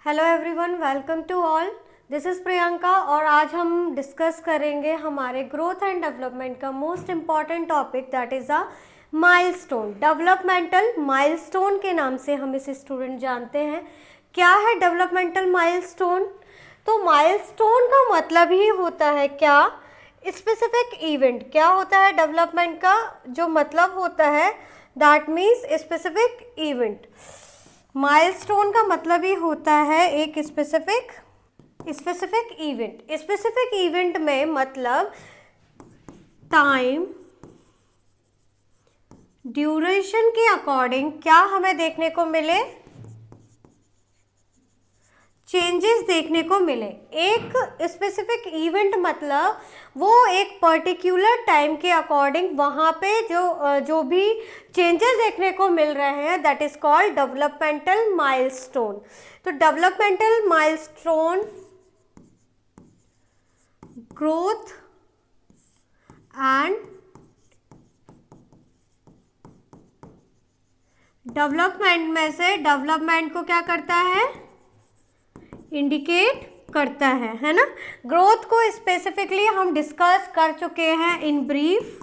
Hello everyone, welcome to all. This is Priyanka और आज हम डिस्कस करेंगे हमारे ग्रोथ एंड डेवलपमेंट का most important topic that is a milestone. Developmental milestone के नाम से हम इसे स्टूडेंट जानते हैं। क्या है डेवलपमेंटल माइलस्टोन? तो माइलस्टोन का मतलब ही होता है क्या? Specific event. क्या होता है डेवलपमेंट का जो मतलब होता है? That means specific event. Milestone का मतलब ही होता है एक स्पेसिफिक इवेंट। स्पेसिफिक इवेंट में मतलब टाइम ड्यूरेशन के अकॉर्डिंग क्या हमें देखने को मिले? चेंजेस देखने को मिले। एक स्पेसिफिक इवेंट मतलब वो एक पर्टिकुलर टाइम के अकॉर्डिंग वहाँ पे जो भी चेंजेस देखने को मिल रहे हैं that is called developmental milestone. तो developmental milestone growth and development में से डेवलपमेंट को क्या करता है? इंडिकेट करता है ना। ग्रोथ को स्पेसिफिकली हम डिस्कस कर चुके हैं इन ब्रीफ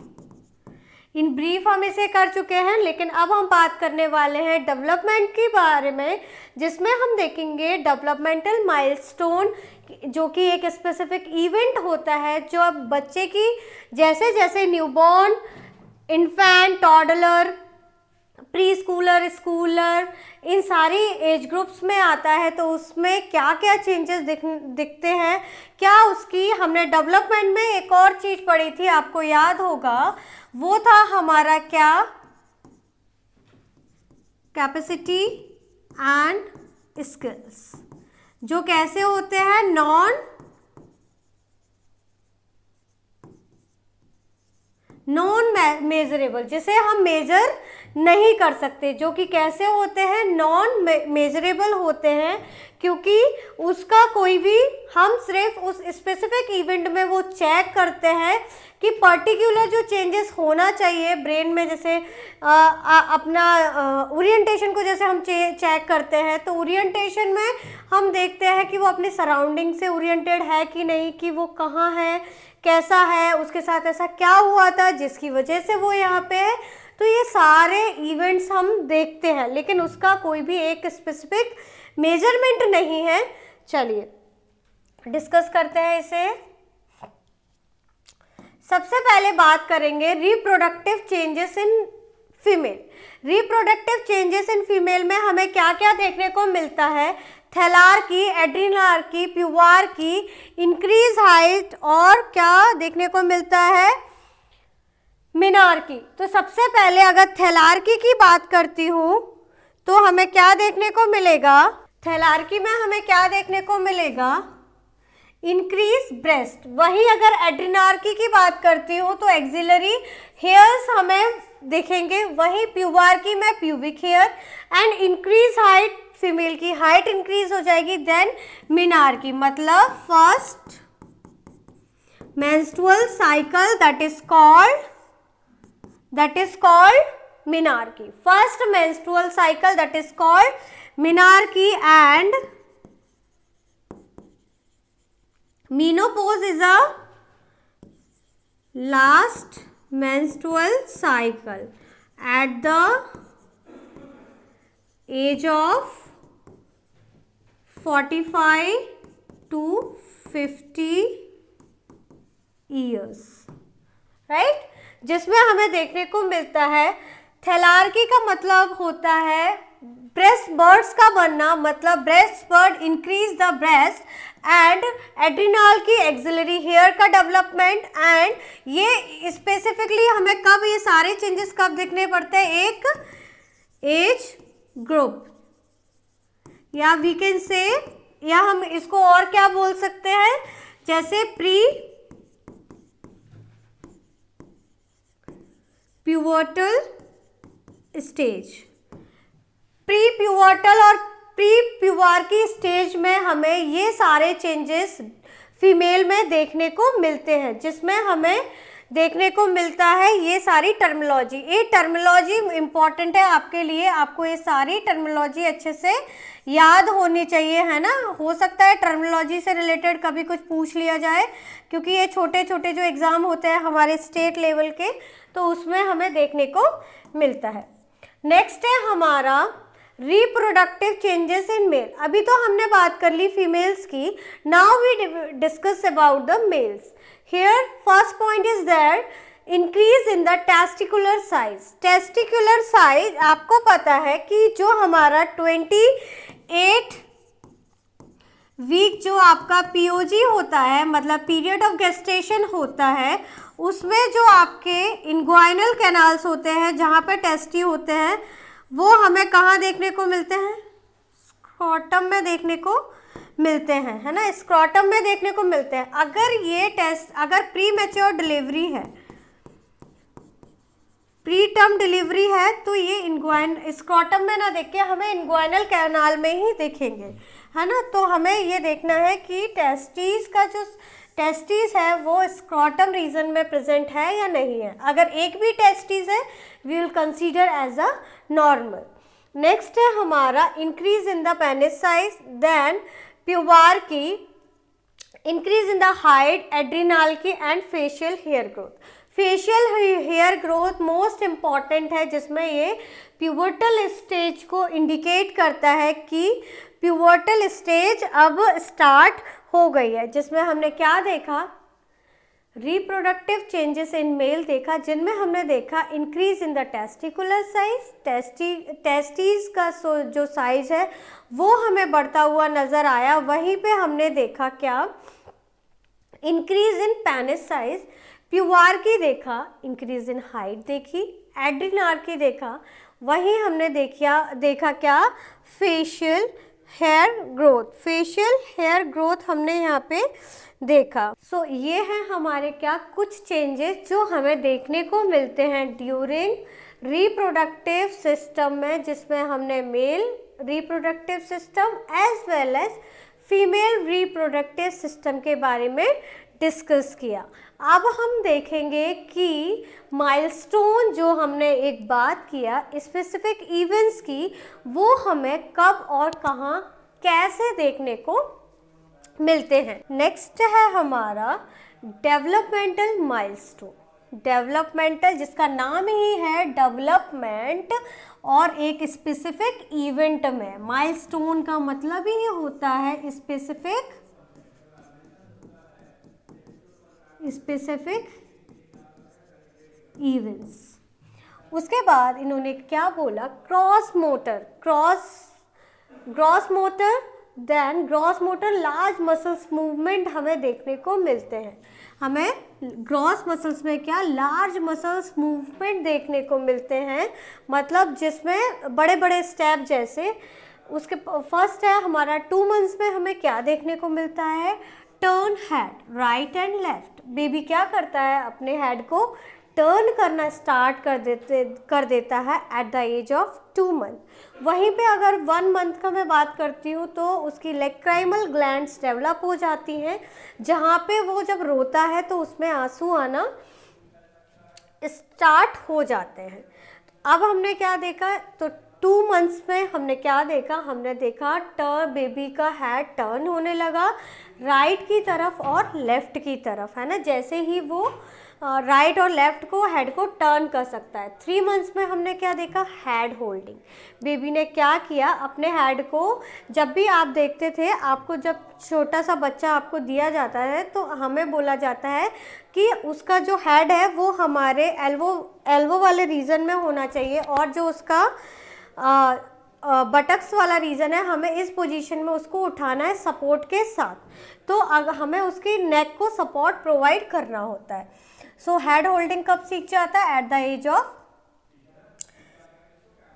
हम इसे कर चुके हैं, लेकिन अब हम बात करने वाले हैं डेवलपमेंट के बारे में, जिसमें हम देखेंगे डेवलपमेंटल माइलस्टोन जो कि एक स्पेसिफिक इवेंट होता है जो अब बच्चे की जैसे जैसे newborn, infant, toddler, preschooler, schooler, इन सारी एज ग्रुप्स में आता है, तो उसमें क्या क्या चेंजेस दिखते हैं। क्या उसकी हमने डेवलपमेंट में एक और चीज पढ़ी थी, आपको याद होगा, वो था हमारा क्या? कैपेसिटी एंड स्किल्स, जो कैसे होते हैं? नॉन मेजरेबल, जिसे हम मेजर नहीं कर सकते, जो कि कैसे होते हैं? नॉन मेजरेबल होते हैं, क्योंकि उसका कोई भी, हम सिर्फ उस स्पेसिफिक इवेंट में वो चेक करते हैं कि पर्टिकुलर जो चेंजेस होना चाहिए ब्रेन में, जैसे अपना ओरिएंटेशन को जैसे हम चेक करते हैं, तो ओरिएंटेशन में हम देखते हैं कि वो अपनी सराउंडिंग से ओरिएंटेड है कि नहीं, कि वो कहाँ है, कैसा है, उसके साथ ऐसा क्या हुआ था जिसकी वजह से वो यहाँ पे है। तो ये सारे इवेंट्स हम देखते हैं, लेकिन उसका कोई भी एक स्पेसिफिक मेजरमेंट नहीं है। चलिए डिस्कस करते हैं इसे। सबसे पहले बात करेंगे reproductive changes in female. Reproductive changes in female में हमें क्या क्या देखने को मिलता है? थैलार्की, एड्रिनार्की, प्यूबार्की, इंक्रीज हाइट, और क्या देखने को मिलता है? मिनार्की। तो सबसे पहले अगर थैलार्की की बात करती हूँ तो हमें क्या देखने को मिलेगा? थैलार्की में हमें क्या देखने को मिलेगा? Increase breast. वहीं अगर एड्रिनार्की की बात करती हूँ तो एक्सिलरी हेयर्स हमें दिखेंगे। वहीं प्यूबार्की में pubic hair and increase height, female की हाइट इंक्रीज हो जाएगी। देन मिनार्की मतलब first menstrual cycle that is called menarche. First menstrual cycle that is called menarche and menopause is a last menstrual cycle at the age of 45 to 50 years, right? जिसमें हमें देखने को मिलता है थैलार्की का मतलब होता है ब्रेस्ट बर्ड्स का बनना, मतलब breast bird increase the breast, and adrenal की एक्सिलरी हेयर का डेवलपमेंट। एंड ये स्पेसिफिकली हमें कब, ये सारे चेंजेस कब दिखने पड़ते हैं? एक एज ग्रुप, या वी कैन से, या हम इसको और क्या बोल सकते हैं, जैसे pre pubertal stage. Pre pubertal और प्री प्यूबार्की स्टेज में हमें ये सारे चेंजेस फीमेल में देखने को मिलते हैं, जिसमें हमें देखने को मिलता है। ये सारी टर्मिनोलॉजी, ये टर्मिनोलॉजी इंपॉर्टेंट है आपके लिए, आपको ये सारी टर्मिनोलॉजी अच्छे से याद होनी चाहिए, है ना। हो सकता है टर्मिनोलॉजी से रिलेटेड कभी कुछ पूछ लिया जाए, क्योंकि ये छोटे छोटे जो एग्ज़ाम होते हैं हमारे स्टेट लेवल के, तो उसमें हमें देखने को मिलता है। नेक्स्ट है हमारा रिप्रोडक्टिव चेंजेस इन मेल। अभी तो हमने बात कर ली फीमेल्स की, now we discuss about the males. Here first point is that increase in the testicular size. Testicular size आपको पता है कि जो हमारा 28 वीक जो आपका पीओजी होता है, मतलब पीरियड ऑफ गेस्टेशन होता है, उसमें जो आपके इंग्वाइनल कैनाल्स होते हैं जहाँ पे टेस्टी होते हैं, वो हमें कहाँ देखने को मिलते हैं? स्क्रॉटम में देखने को मिलते हैं, है ना, स्क्रॉटम में देखने को मिलते हैं। अगर ये टेस्ट, अगर प्री मैच्योर डिलीवरी है, प्री टर्म डिलीवरी है, तो ये स्क्रॉटम में ना देख के हमें इंग्वाइनल कैनाल में ही देखेंगे, है ना। तो हमें ये देखना है कि टेस्टिस का जो टेस्टिस है वो स्क्रॉटम रीजन में प्रेजेंट है या नहीं है। अगर एक भी टेस्टिस है, we will consider as a normal. Next है हमारा increase in the penis size, then pubarche, increase in the height, adrenarche and facial hair growth. Facial hair growth most important है, जिसमें ये प्यूबर्टल स्टेज को indicate करता है कि pubertal stage अब स्टार्ट हो गई है, जिसमें हमने क्या देखा? रिप्रोडक्टिव चेंजेस इन मेल देखा, जिनमें हमने देखा increase in the testicular size, testes का जो साइज है वो हमें बढ़ता हुआ नज़र आया। वहीं पे हमने देखा क्या? इंक्रीज इन पेनिस साइज, प्यूबार्की देखा, इंक्रीज इन हाइट देखी, एड्रिनार्की देखा, वहीं हमने देखा क्या? Facial hair growth, facial hair growth हमने यहाँ पे देखा। सो ये हैं हमारे क्या कुछ चेंजेस जो हमें देखने को मिलते हैं ड्यूरिंग रिप्रोडक्टिव सिस्टम में, जिसमें हमने male reproductive system as well as female reproductive system के बारे में डिस्कस किया। अब हम देखेंगे कि माइलस्टोन जो हमने एक बात किया स्पेसिफिक इवेंट्स की, वो हमें कब और कहाँ कैसे देखने को मिलते हैं। नेक्स्ट है हमारा डेवलपमेंटल माइलस्टोन। डेवलपमेंटल, जिसका नाम ही है डेवलपमेंट, और एक स्पेसिफिक इवेंट में। माइलस्टोन का मतलब ही होता है स्पेसिफिक इवेंट्स। उसके बाद इन्होंने क्या बोला? Gross motor, then gross motor large muscles movement हमें देखने को मिलते हैं। हमें ग्रॉस मसल्स में क्या? लार्ज मसल्स मूवमेंट देखने को मिलते हैं, मतलब जिसमें बड़े बड़े स्टेप जैसे उसके फर्स्ट है हमारा 2 मंथ्स में हमें क्या देखने को मिलता है? Turn head right and left. Baby क्या करता है? अपने हेड को टर्न करना स्टार्ट कर देता है at the age of 2 month. वहीं पे अगर 1 मंथ का मैं बात करती हूँ तो उसकी लैक्राइमल ग्लैंड्स डेवलप हो जाती हैं, जहाँ पे वो जब रोता है तो उसमें आंसू आना स्टार्ट हो जाते हैं। अब हमने क्या देखा? तो 2 मंथ्स में हमने क्या देखा? हमने देखा बेबी का हेड टर्न होने लगा राइट की तरफ और लेफ़्ट की तरफ, है ना। जैसे ही वो राइट और लेफ़्ट को हेड को टर्न कर सकता है। 3 मंथ्स में हमने क्या देखा? Head holding. बेबी ने क्या किया? अपने हेड को, जब भी आप देखते थे, आपको जब छोटा सा बच्चा आपको दिया जाता है तो हमें बोला जाता है कि उसका जो हेड है वो हमारे एल्बो वाले रीजन में होना चाहिए, और जो उसका बटक्स वाला रीजन है, हमें इस पोजीशन में उसको उठाना है सपोर्ट के साथ। तो हमें उसकी नेक को सपोर्ट प्रोवाइड करना होता है। सो हेड होल्डिंग कब सीख जाता है? At the age of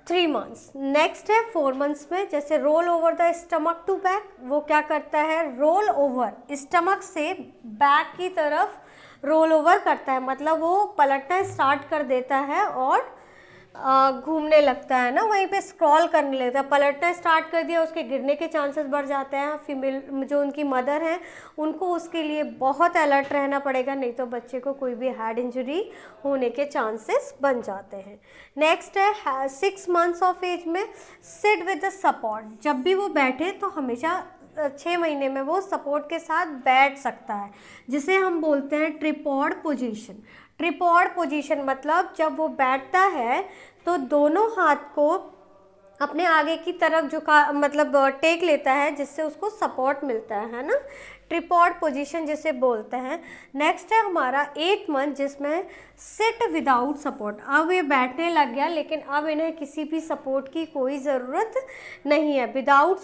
3 months. Next है 4 मंथ्स में, जैसे roll over the stomach to back. वो क्या करता है? रोल ओवर, स्टमक से बैक की तरफ रोल ओवर करता है, मतलब वो पलटना स्टार्ट कर देता है और घूमने लगता है ना, वहीं पे स्क्रॉल करने लगता है, पलटना स्टार्ट कर दिया, उसके गिरने के चांसेस बढ़ जाते हैं। फीमेल जो उनकी मदर हैं उनको उसके लिए बहुत अलर्ट रहना पड़ेगा, नहीं तो बच्चे को कोई भी हेड इंजरी होने के चांसेस बन जाते हैं। नेक्स्ट है 6 मंथ्स ऑफ एज में सिट विद द सपोर्ट। जब भी वो बैठे तो हमेशा 6 महीने में वो सपोर्ट के साथ बैठ सकता है, जिसे हम बोलते हैं ट्रिपॉड पोजीशन। ट्रिपॉड पोजीशन मतलब जब वो बैठता है तो दोनों हाथ को अपने आगे की तरफ झुका मतलब टेक लेता है, जिससे उसको सपोर्ट मिलता है ना, ट्रिपॉड पोजीशन जिसे बोलते हैं। नेक्स्ट है हमारा 8 मंथ, जिसमें सिट विदाउट सपोर्ट। अब ये बैठने लग गया लेकिन अब इन्हें किसी भी सपोर्ट की कोई ज़रूरत नहीं है। विदाउट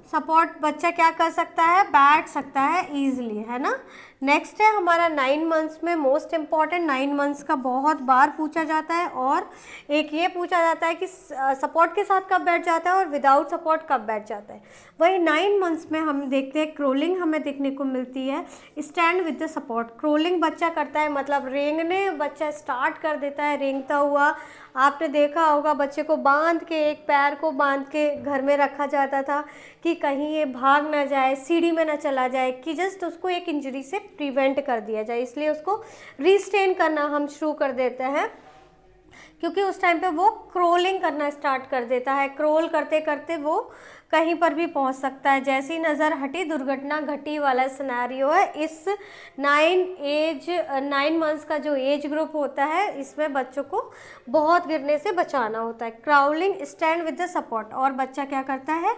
सपोर्ट बच्चा क्या कर सकता है, बैठ सकता है ईजिली, है ना। नेक्स्ट है हमारा 9 मंथ्स में मोस्ट इम्पॉर्टेंट, 9 मंथ्स का बहुत बार पूछा जाता है, और एक ये पूछा जाता है कि सपोर्ट के साथ कब बैठ जाता है और विदाउट सपोर्ट कब बैठ जाता है। वही 9 मंथ्स में हम देखते हैं क्रोलिंग हमें देखने को मिलती है, stand with the support. Crawling बच्चा करता है मतलब रेंगने बच्चा स्टार्ट कर देता है, रेंगता हुआ। आपने देखा होगा बच्चे को बांध के, एक पैर को बांध के घर में रखा जाता था कि कहीं ये भाग ना जाए, सीढ़ी में ना चला जाए, कि जस्ट उसको एक इंजरी से प्रिवेंट कर दिया जाए, इसलिए उसको रिस्ट्रेन करना हम शुरू कर देते हैं, क्योंकि उस टाइम पे वो क्रोलिंग करना स्टार्ट कर देता है। क्रोल करते करते वो कहीं पर भी पहुंच सकता है। जैसी नज़र हटी दुर्घटना घटी वाला सिनेरियो है। इस 9 मंथ्स का जो एज ग्रुप होता है, इसमें बच्चों को बहुत गिरने से बचाना होता है। Crawling stand with the support, और बच्चा क्या करता है,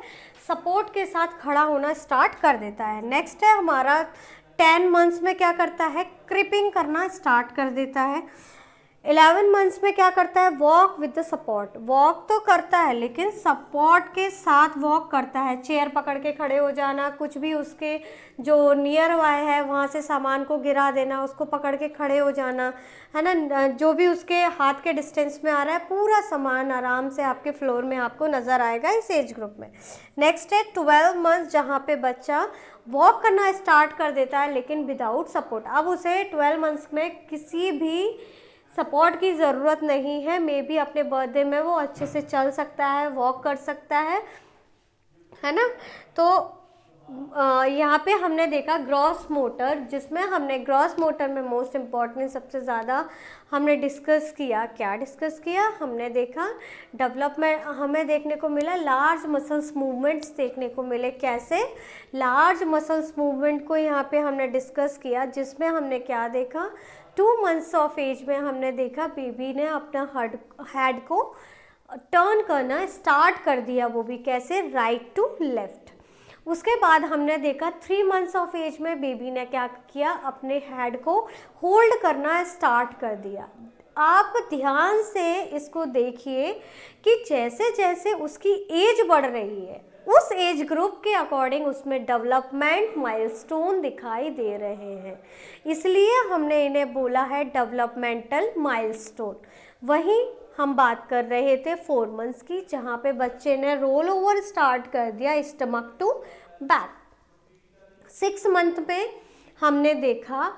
सपोर्ट के साथ खड़ा होना स्टार्ट कर देता है। नेक्स्ट है हमारा 10 मंथ्स में क्या करता है, क्रिपिंग करना स्टार्ट कर देता है। 11 मंथ्स में क्या करता है, walk with the support. Walk तो करता है लेकिन सपोर्ट के साथ वॉक करता है, चेयर पकड़ के खड़े हो जाना, कुछ भी उसके जो नियर बाय है वहाँ से सामान को गिरा देना, उसको पकड़ के खड़े हो जाना, है ना। जो भी उसके हाथ के डिस्टेंस में आ रहा है पूरा सामान आराम से आपके फ्लोर में आपको नज़र आएगा इस एज ग्रुप में। नेक्स्ट है 12 मंथ्स, जहाँ पे बच्चा वॉक करना स्टार्ट कर देता है लेकिन विदाउट सपोर्ट। अब उसे 12 मंथ्स में किसी भी सपोर्ट की ज़रूरत नहीं है, मे बी अपने बर्थडे में वो अच्छे से चल सकता है, वॉक कर सकता है ना। तो यहाँ पे हमने देखा ग्रॉस मोटर, जिसमें हमने ग्रॉस मोटर में मोस्ट इम्पॉर्टेंट सबसे ज़्यादा हमने डिस्कस किया। क्या डिस्कस किया, हमने देखा डेवलपमेंट, हमें देखने को मिला लार्ज मसल्स मूवमेंट्स देखने को मिले। कैसे, लार्ज मसल्स मूवमेंट को यहाँ पे हमने डिस्कस किया, जिसमें हमने क्या देखा, 2 मंथ्स ऑफ एज में हमने देखा बेबी ने अपना हेड को टर्न करना स्टार्ट कर दिया, वो भी कैसे, राइट टू लेफ्ट। उसके बाद हमने देखा 3 मंथ्स ऑफ एज में बेबी ने क्या किया, अपने हेड को होल्ड करना स्टार्ट कर दिया। आप ध्यान से इसको देखिए कि जैसे जैसे उसकी एज बढ़ रही है, उस एज ग्रुप के अकॉर्डिंग उसमें डेवलपमेंट माइलस्टोन दिखाई दे रहे हैं, इसलिए हमने इन्हें बोला है डेवलपमेंटल माइलस्टोन। वहीं हम बात कर रहे थे 4 मंथ्स की, जहाँ पे बच्चे ने रोल ओवर स्टार्ट कर दिया स्टमक टू बैक। 6 मंथ में हमने देखा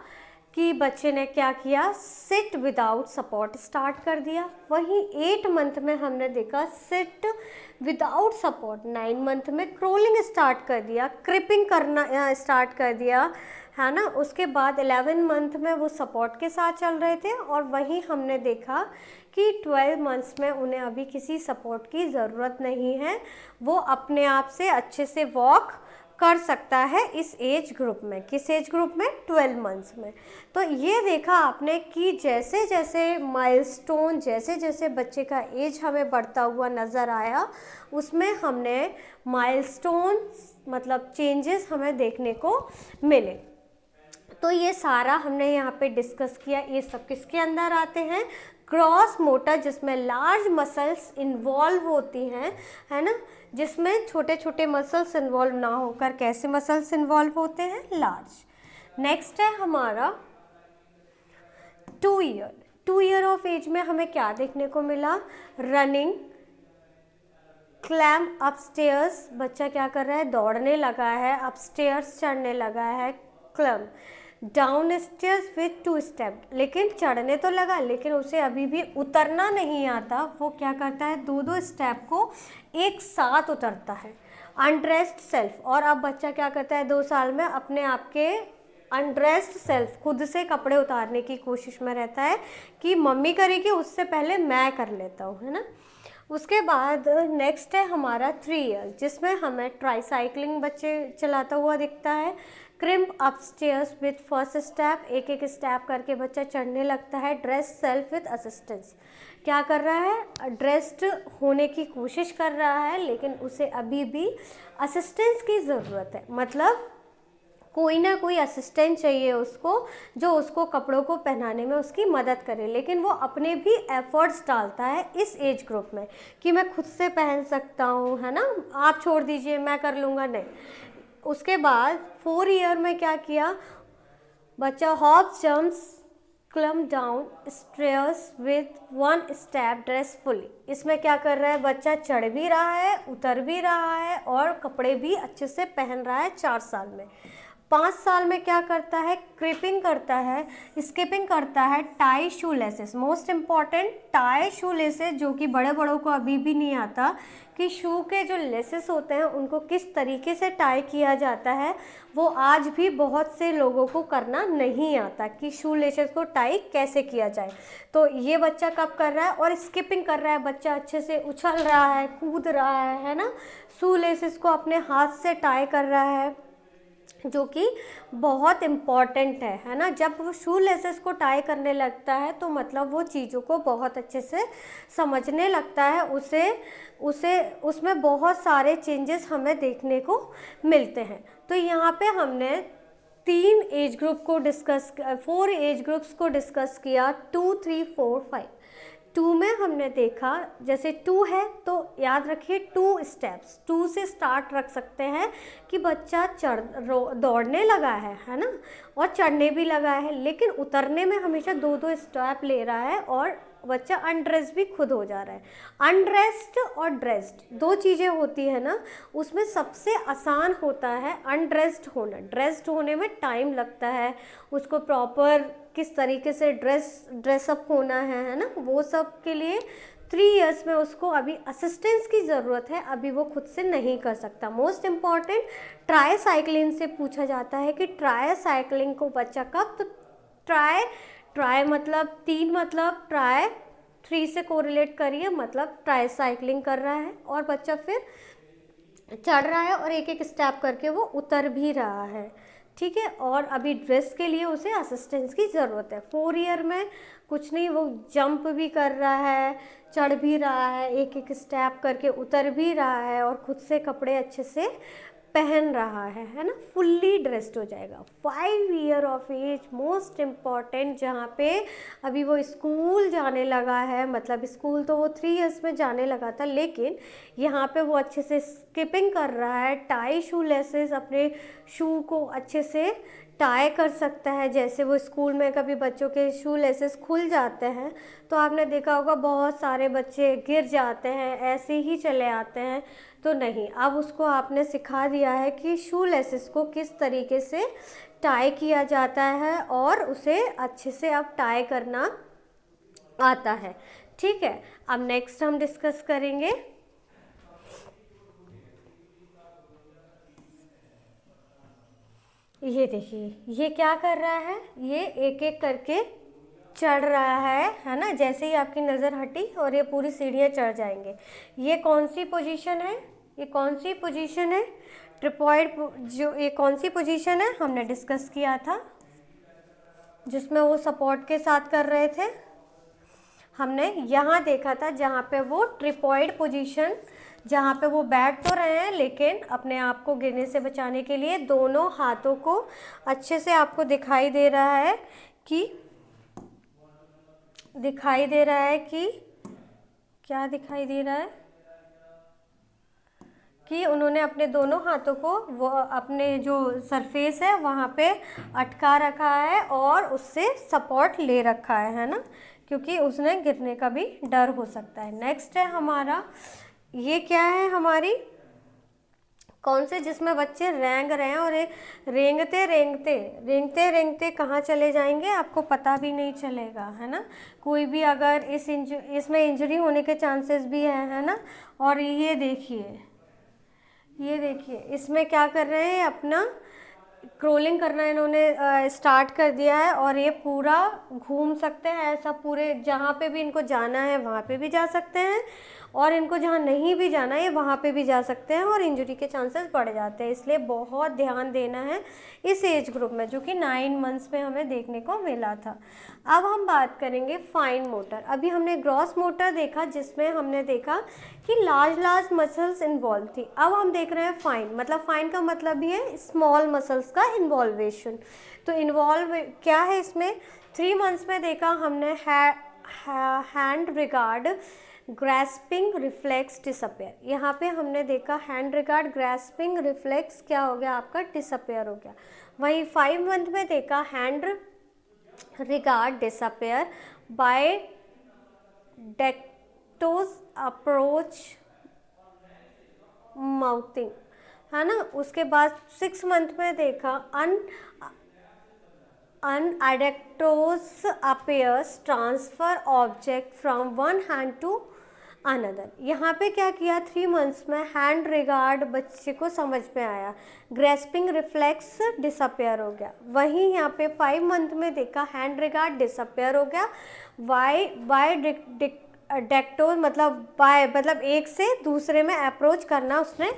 कि बच्चे ने क्या किया, सिट विदाउट सपोर्ट स्टार्ट कर दिया। वहीं 8 मंथ में हमने देखा सिट विदाउट सपोर्ट। 9 मंथ में क्रोलिंग स्टार्ट कर दिया, क्रिपिंग करना स्टार्ट कर दिया, है ना। उसके बाद 11 मंथ में वो सपोर्ट के साथ चल रहे थे, और वहीं हमने देखा कि 12 मंथ्स में उन्हें अभी किसी सपोर्ट की ज़रूरत नहीं है, वो अपने आप से अच्छे से वॉक कर सकता है इस एज ग्रुप में। किस एज ग्रुप में, 12 मंथ्स में। तो ये देखा आपने कि जैसे जैसे माइलस्टोन, जैसे जैसे बच्चे का एज हमें बढ़ता हुआ नज़र आया, उसमें हमने माइलस्टोन मतलब चेंजेस हमें देखने को मिले। तो ये सारा हमने यहाँ पे डिस्कस किया। ये सब किसके अंदर आते हैं, क्रॉस मोटर, जिसमें लार्ज मसल्स इन्वॉल्व होती हैं, है ना, जिसमें छोटे छोटे मसल्स इन्वॉल्व ना होकर कैसे मसल्स इन्वॉल्व होते हैं, लार्ज। नेक्स्ट है हमारा 2 ईयर। 2 ईयर ऑफ एज में हमें क्या देखने को मिला, रनिंग, क्लैम अपस्टेयर्स, बच्चा क्या कर रहा है, दौड़ने लगा है, अपस्टेयर्स चढ़ने लगा है, climb. Down stairs with 2 step, लेकिन चढ़ने तो लगा लेकिन उसे अभी भी उतरना नहीं आता। वो क्या करता है, 2-2 स्टेप को एक साथ उतरता है। अनड्रेस्ड सेल्फ, और अब बच्चा क्या करता है 2 साल में, अपने आप के अनड्रेस्ड सेल्फ, खुद से कपड़े उतारने की कोशिश में रहता है कि मम्मी करेगी उससे पहले मैं कर लेता हूँ, है ना। उसके बाद नेक्स्ट है हमारा 3 इयर्स, जिसमें हमें ट्राईसाइक्लिंग बच्चे चलाता हुआ दिखता है। Crimp upstairs with first step, एक एक स्टेप करके बच्चा चढ़ने लगता है। ड्रेस सेल्फ विथ असिस्टेंस, क्या कर रहा है, ड्रेस्ड होने की कोशिश कर रहा है लेकिन उसे अभी भी असिस्टेंस की ज़रूरत है, मतलब कोई ना कोई असिस्टेंट चाहिए उसको, जो उसको कपड़ों को पहनाने में उसकी मदद करे। लेकिन वो अपने भी एफर्ट्स डालता है इस एज ग्रुप में कि मैं खुद से पहन सकता हूँ, है ना, आप छोड़ दीजिए मैं कर लूँगा, नहीं। उसके बाद 4 ईयर में क्या किया, बच्चा hops jumps climb down stairs with 1 step ड्रेसफुली। इसमें क्या कर रहा है, बच्चा चढ़ भी रहा है, उतर भी रहा है और कपड़े भी अच्छे से पहन रहा है 4 साल में। 5 साल में क्या करता है, क्रीपिंग करता है, स्किपिंग करता है, tie shoe laces, most important tie shoe laces, जो कि बड़े बड़ों को अभी भी नहीं आता कि शू के जो लेसेस होते हैं उनको किस तरीके से टाई किया जाता है। वो आज भी बहुत से लोगों को करना नहीं आता कि शू लेसेस को टाई कैसे किया जाए। तो ये बच्चा कब कर रहा है, और स्किपिंग कर रहा है, बच्चा अच्छे से उछल रहा है, कूद रहा है ना, शू लेसेस को अपने हाथ से टाई कर रहा है, जो कि बहुत इम्पॉर्टेंट है ना। जब वो शू लेसेस को टाई करने लगता है तो मतलब वो चीज़ों को बहुत अच्छे से समझने लगता है, उसे उसमें बहुत सारे चेंजेस हमें देखने को मिलते हैं। तो यहाँ पे हमने 3 एज ग्रुप को डिस्कस 4 एज ग्रुप्स को डिस्कस किया, 2, 3, 4, 5। 2 में हमने देखा, जैसे 2 है तो याद रखिए 2 स्टेप्स, 2 से स्टार्ट रख सकते हैं कि बच्चा दौड़ने लगा है ना, और चढ़ने भी लगा है, लेकिन उतरने में हमेशा 2-2 स्टेप ले रहा है और बच्चा अनड्रेस्ड भी खुद हो जा रहा है। अनड्रेस्ड और ड्रेस्ड 2 चीज़ें होती है ना, उसमें सबसे आसान होता है अनड्रेस्ड होना। ड्रेस्ड होने में टाइम लगता है, उसको प्रॉपर किस तरीके से ड्रेसअप होना है ना, वो सब के लिए 3 इयर्स में उसको अभी असिस्टेंस की ज़रूरत है, अभी वो खुद से नहीं कर सकता। मोस्ट इम्पॉर्टेंट ट्राईसाइक्लिंग से पूछा जाता है कि ट्राईसाइक्लिंग को बच्चा कब, तो ट्राई मतलब 3, मतलब ट्राई 3 से कोरिलेट करिए, मतलब ट्राईसाइक्लिंग कर रहा है और बच्चा फिर चढ़ रहा है और एक एक स्टेप करके वो उतर भी रहा है, ठीक है। और अभी ड्रेस के लिए उसे असिस्टेंस की ज़रूरत है। 4 ईयर में कुछ नहीं, वो जंप भी कर रहा है, चढ़ भी रहा है, एक एक स्टेप करके उतर भी रहा है और खुद से कपड़े अच्छे से पहन रहा है ना, फुल्ली ड्रेस्ड हो जाएगा। 5 year of age most important, जहाँ पे अभी वो स्कूल जाने लगा है, मतलब स्कूल तो वो 3 इयर्स में जाने लगा था, लेकिन यहाँ पे वो अच्छे से स्किपिंग कर रहा है, टाई शू लेसेस, अपने शू को अच्छे से टाई कर सकता है। जैसे वो स्कूल में कभी बच्चों के शू लेसेस खुल जाते हैं तो आपने देखा होगा बहुत सारे बच्चे गिर जाते हैं, ऐसे ही चले आते हैं, तो नहीं, अब उसको आपने सिखा दिया है कि शू लेसेस को किस तरीके से टाई किया जाता है और उसे अच्छे से अब टाई करना आता है, ठीक है। अब नेक्स्ट हम डिस्कस करेंगे ये देखिए, ये क्या कर रहा है, ये एक एक करके चढ़ रहा है ना। जैसे ही आपकी नज़र हटी और ये पूरी सीढ़ियाँ चढ़ जाएंगे। ये कौन सी पोजीशन है, ये कौन सी पोजीशन है, ट्रिपॉइड, जो ये कौन सी पोजीशन है हमने डिस्कस किया था, जिसमें वो सपोर्ट के साथ कर रहे थे। हमने यहाँ देखा था जहाँ पे वो ट्रिपॉइड पोजीशन, जहाँ पे वो बैठ तो रहे हैं लेकिन अपने आप को गिरने से बचाने के लिए दोनों हाथों को अच्छे से, आपको दिखाई दे रहा है कि क्या दिखाई दे रहा है कि उन्होंने अपने दोनों हाथों को वो अपने जो सरफेस है वहाँ पे अटका रखा है और उससे सपोर्ट ले रखा है ना, क्योंकि उसने गिरने का भी डर हो सकता है। नेक्स्ट है हमारा, ये क्या है, हमारी कौन से, जिसमें बच्चे रेंग रहे हैं और एक रेंगते रेंगते रेंगते रेंगते कहाँ चले जाएंगे आपको पता भी नहीं चलेगा, है ना। कोई भी अगर इसमें इंजरी होने के चांसेस भी है ना। और ये देखिए इसमें क्या कर रहे हैं, अपना क्रोलिंग करना इन्होंने स्टार्ट कर दिया है और ये पूरा घूम सकते हैं ऐसा, पूरे जहाँ पे भी इनको जाना है वहाँ पे भी जा सकते हैं और इनको जहाँ नहीं भी जाना है वहाँ पे भी जा सकते हैं और इंजरी के चांसेस बढ़ जाते हैं। इसलिए बहुत ध्यान देना है इस एज ग्रुप में, जो कि 9 मंथ्स में हमें देखने को मिला था। अब हम बात करेंगे फाइन मोटर। अभी हमने ग्रॉस मोटर देखा जिसमें हमने देखा कि लार्ज मसल्स इन्वॉल्व थी। अब हम देख रहे हैं फाइन, मतलब फाइन का मतलब भी है स्मॉल मसल्स का इन्वॉल्वेशन। तो इन्वॉल्व क्या है इसमें, 3 मंथ्स में देखा हमने hand regard grasping reflex disappear. यहाँ पे हमने देखा हैंड रिगार्ड ग्रैस्पिंग रिफ्लेक्स क्या हो गया आपका, डिसअपेयर हो गया। वहीं 5 मंथ में देखा hand regard disappear bidextrous approach mouthing, है ना। उसके बाद 6 मंथ में देखा unidextrous appears transfer object from one hand to another. यहाँ पे क्या किया, 3 मंथ्स में हैंड रिगार्ड बच्चे को समझ में आया, ग्रेस्पिंग रिफ्लेक्स डिसअपेयर हो गया। वहीं यहाँ पे 5 मंथ में देखा हैंड रिगार्ड डिसअपेयर हो गया, बाय डेक्टोज मतलब एक से दूसरे में अप्रोच करना उसने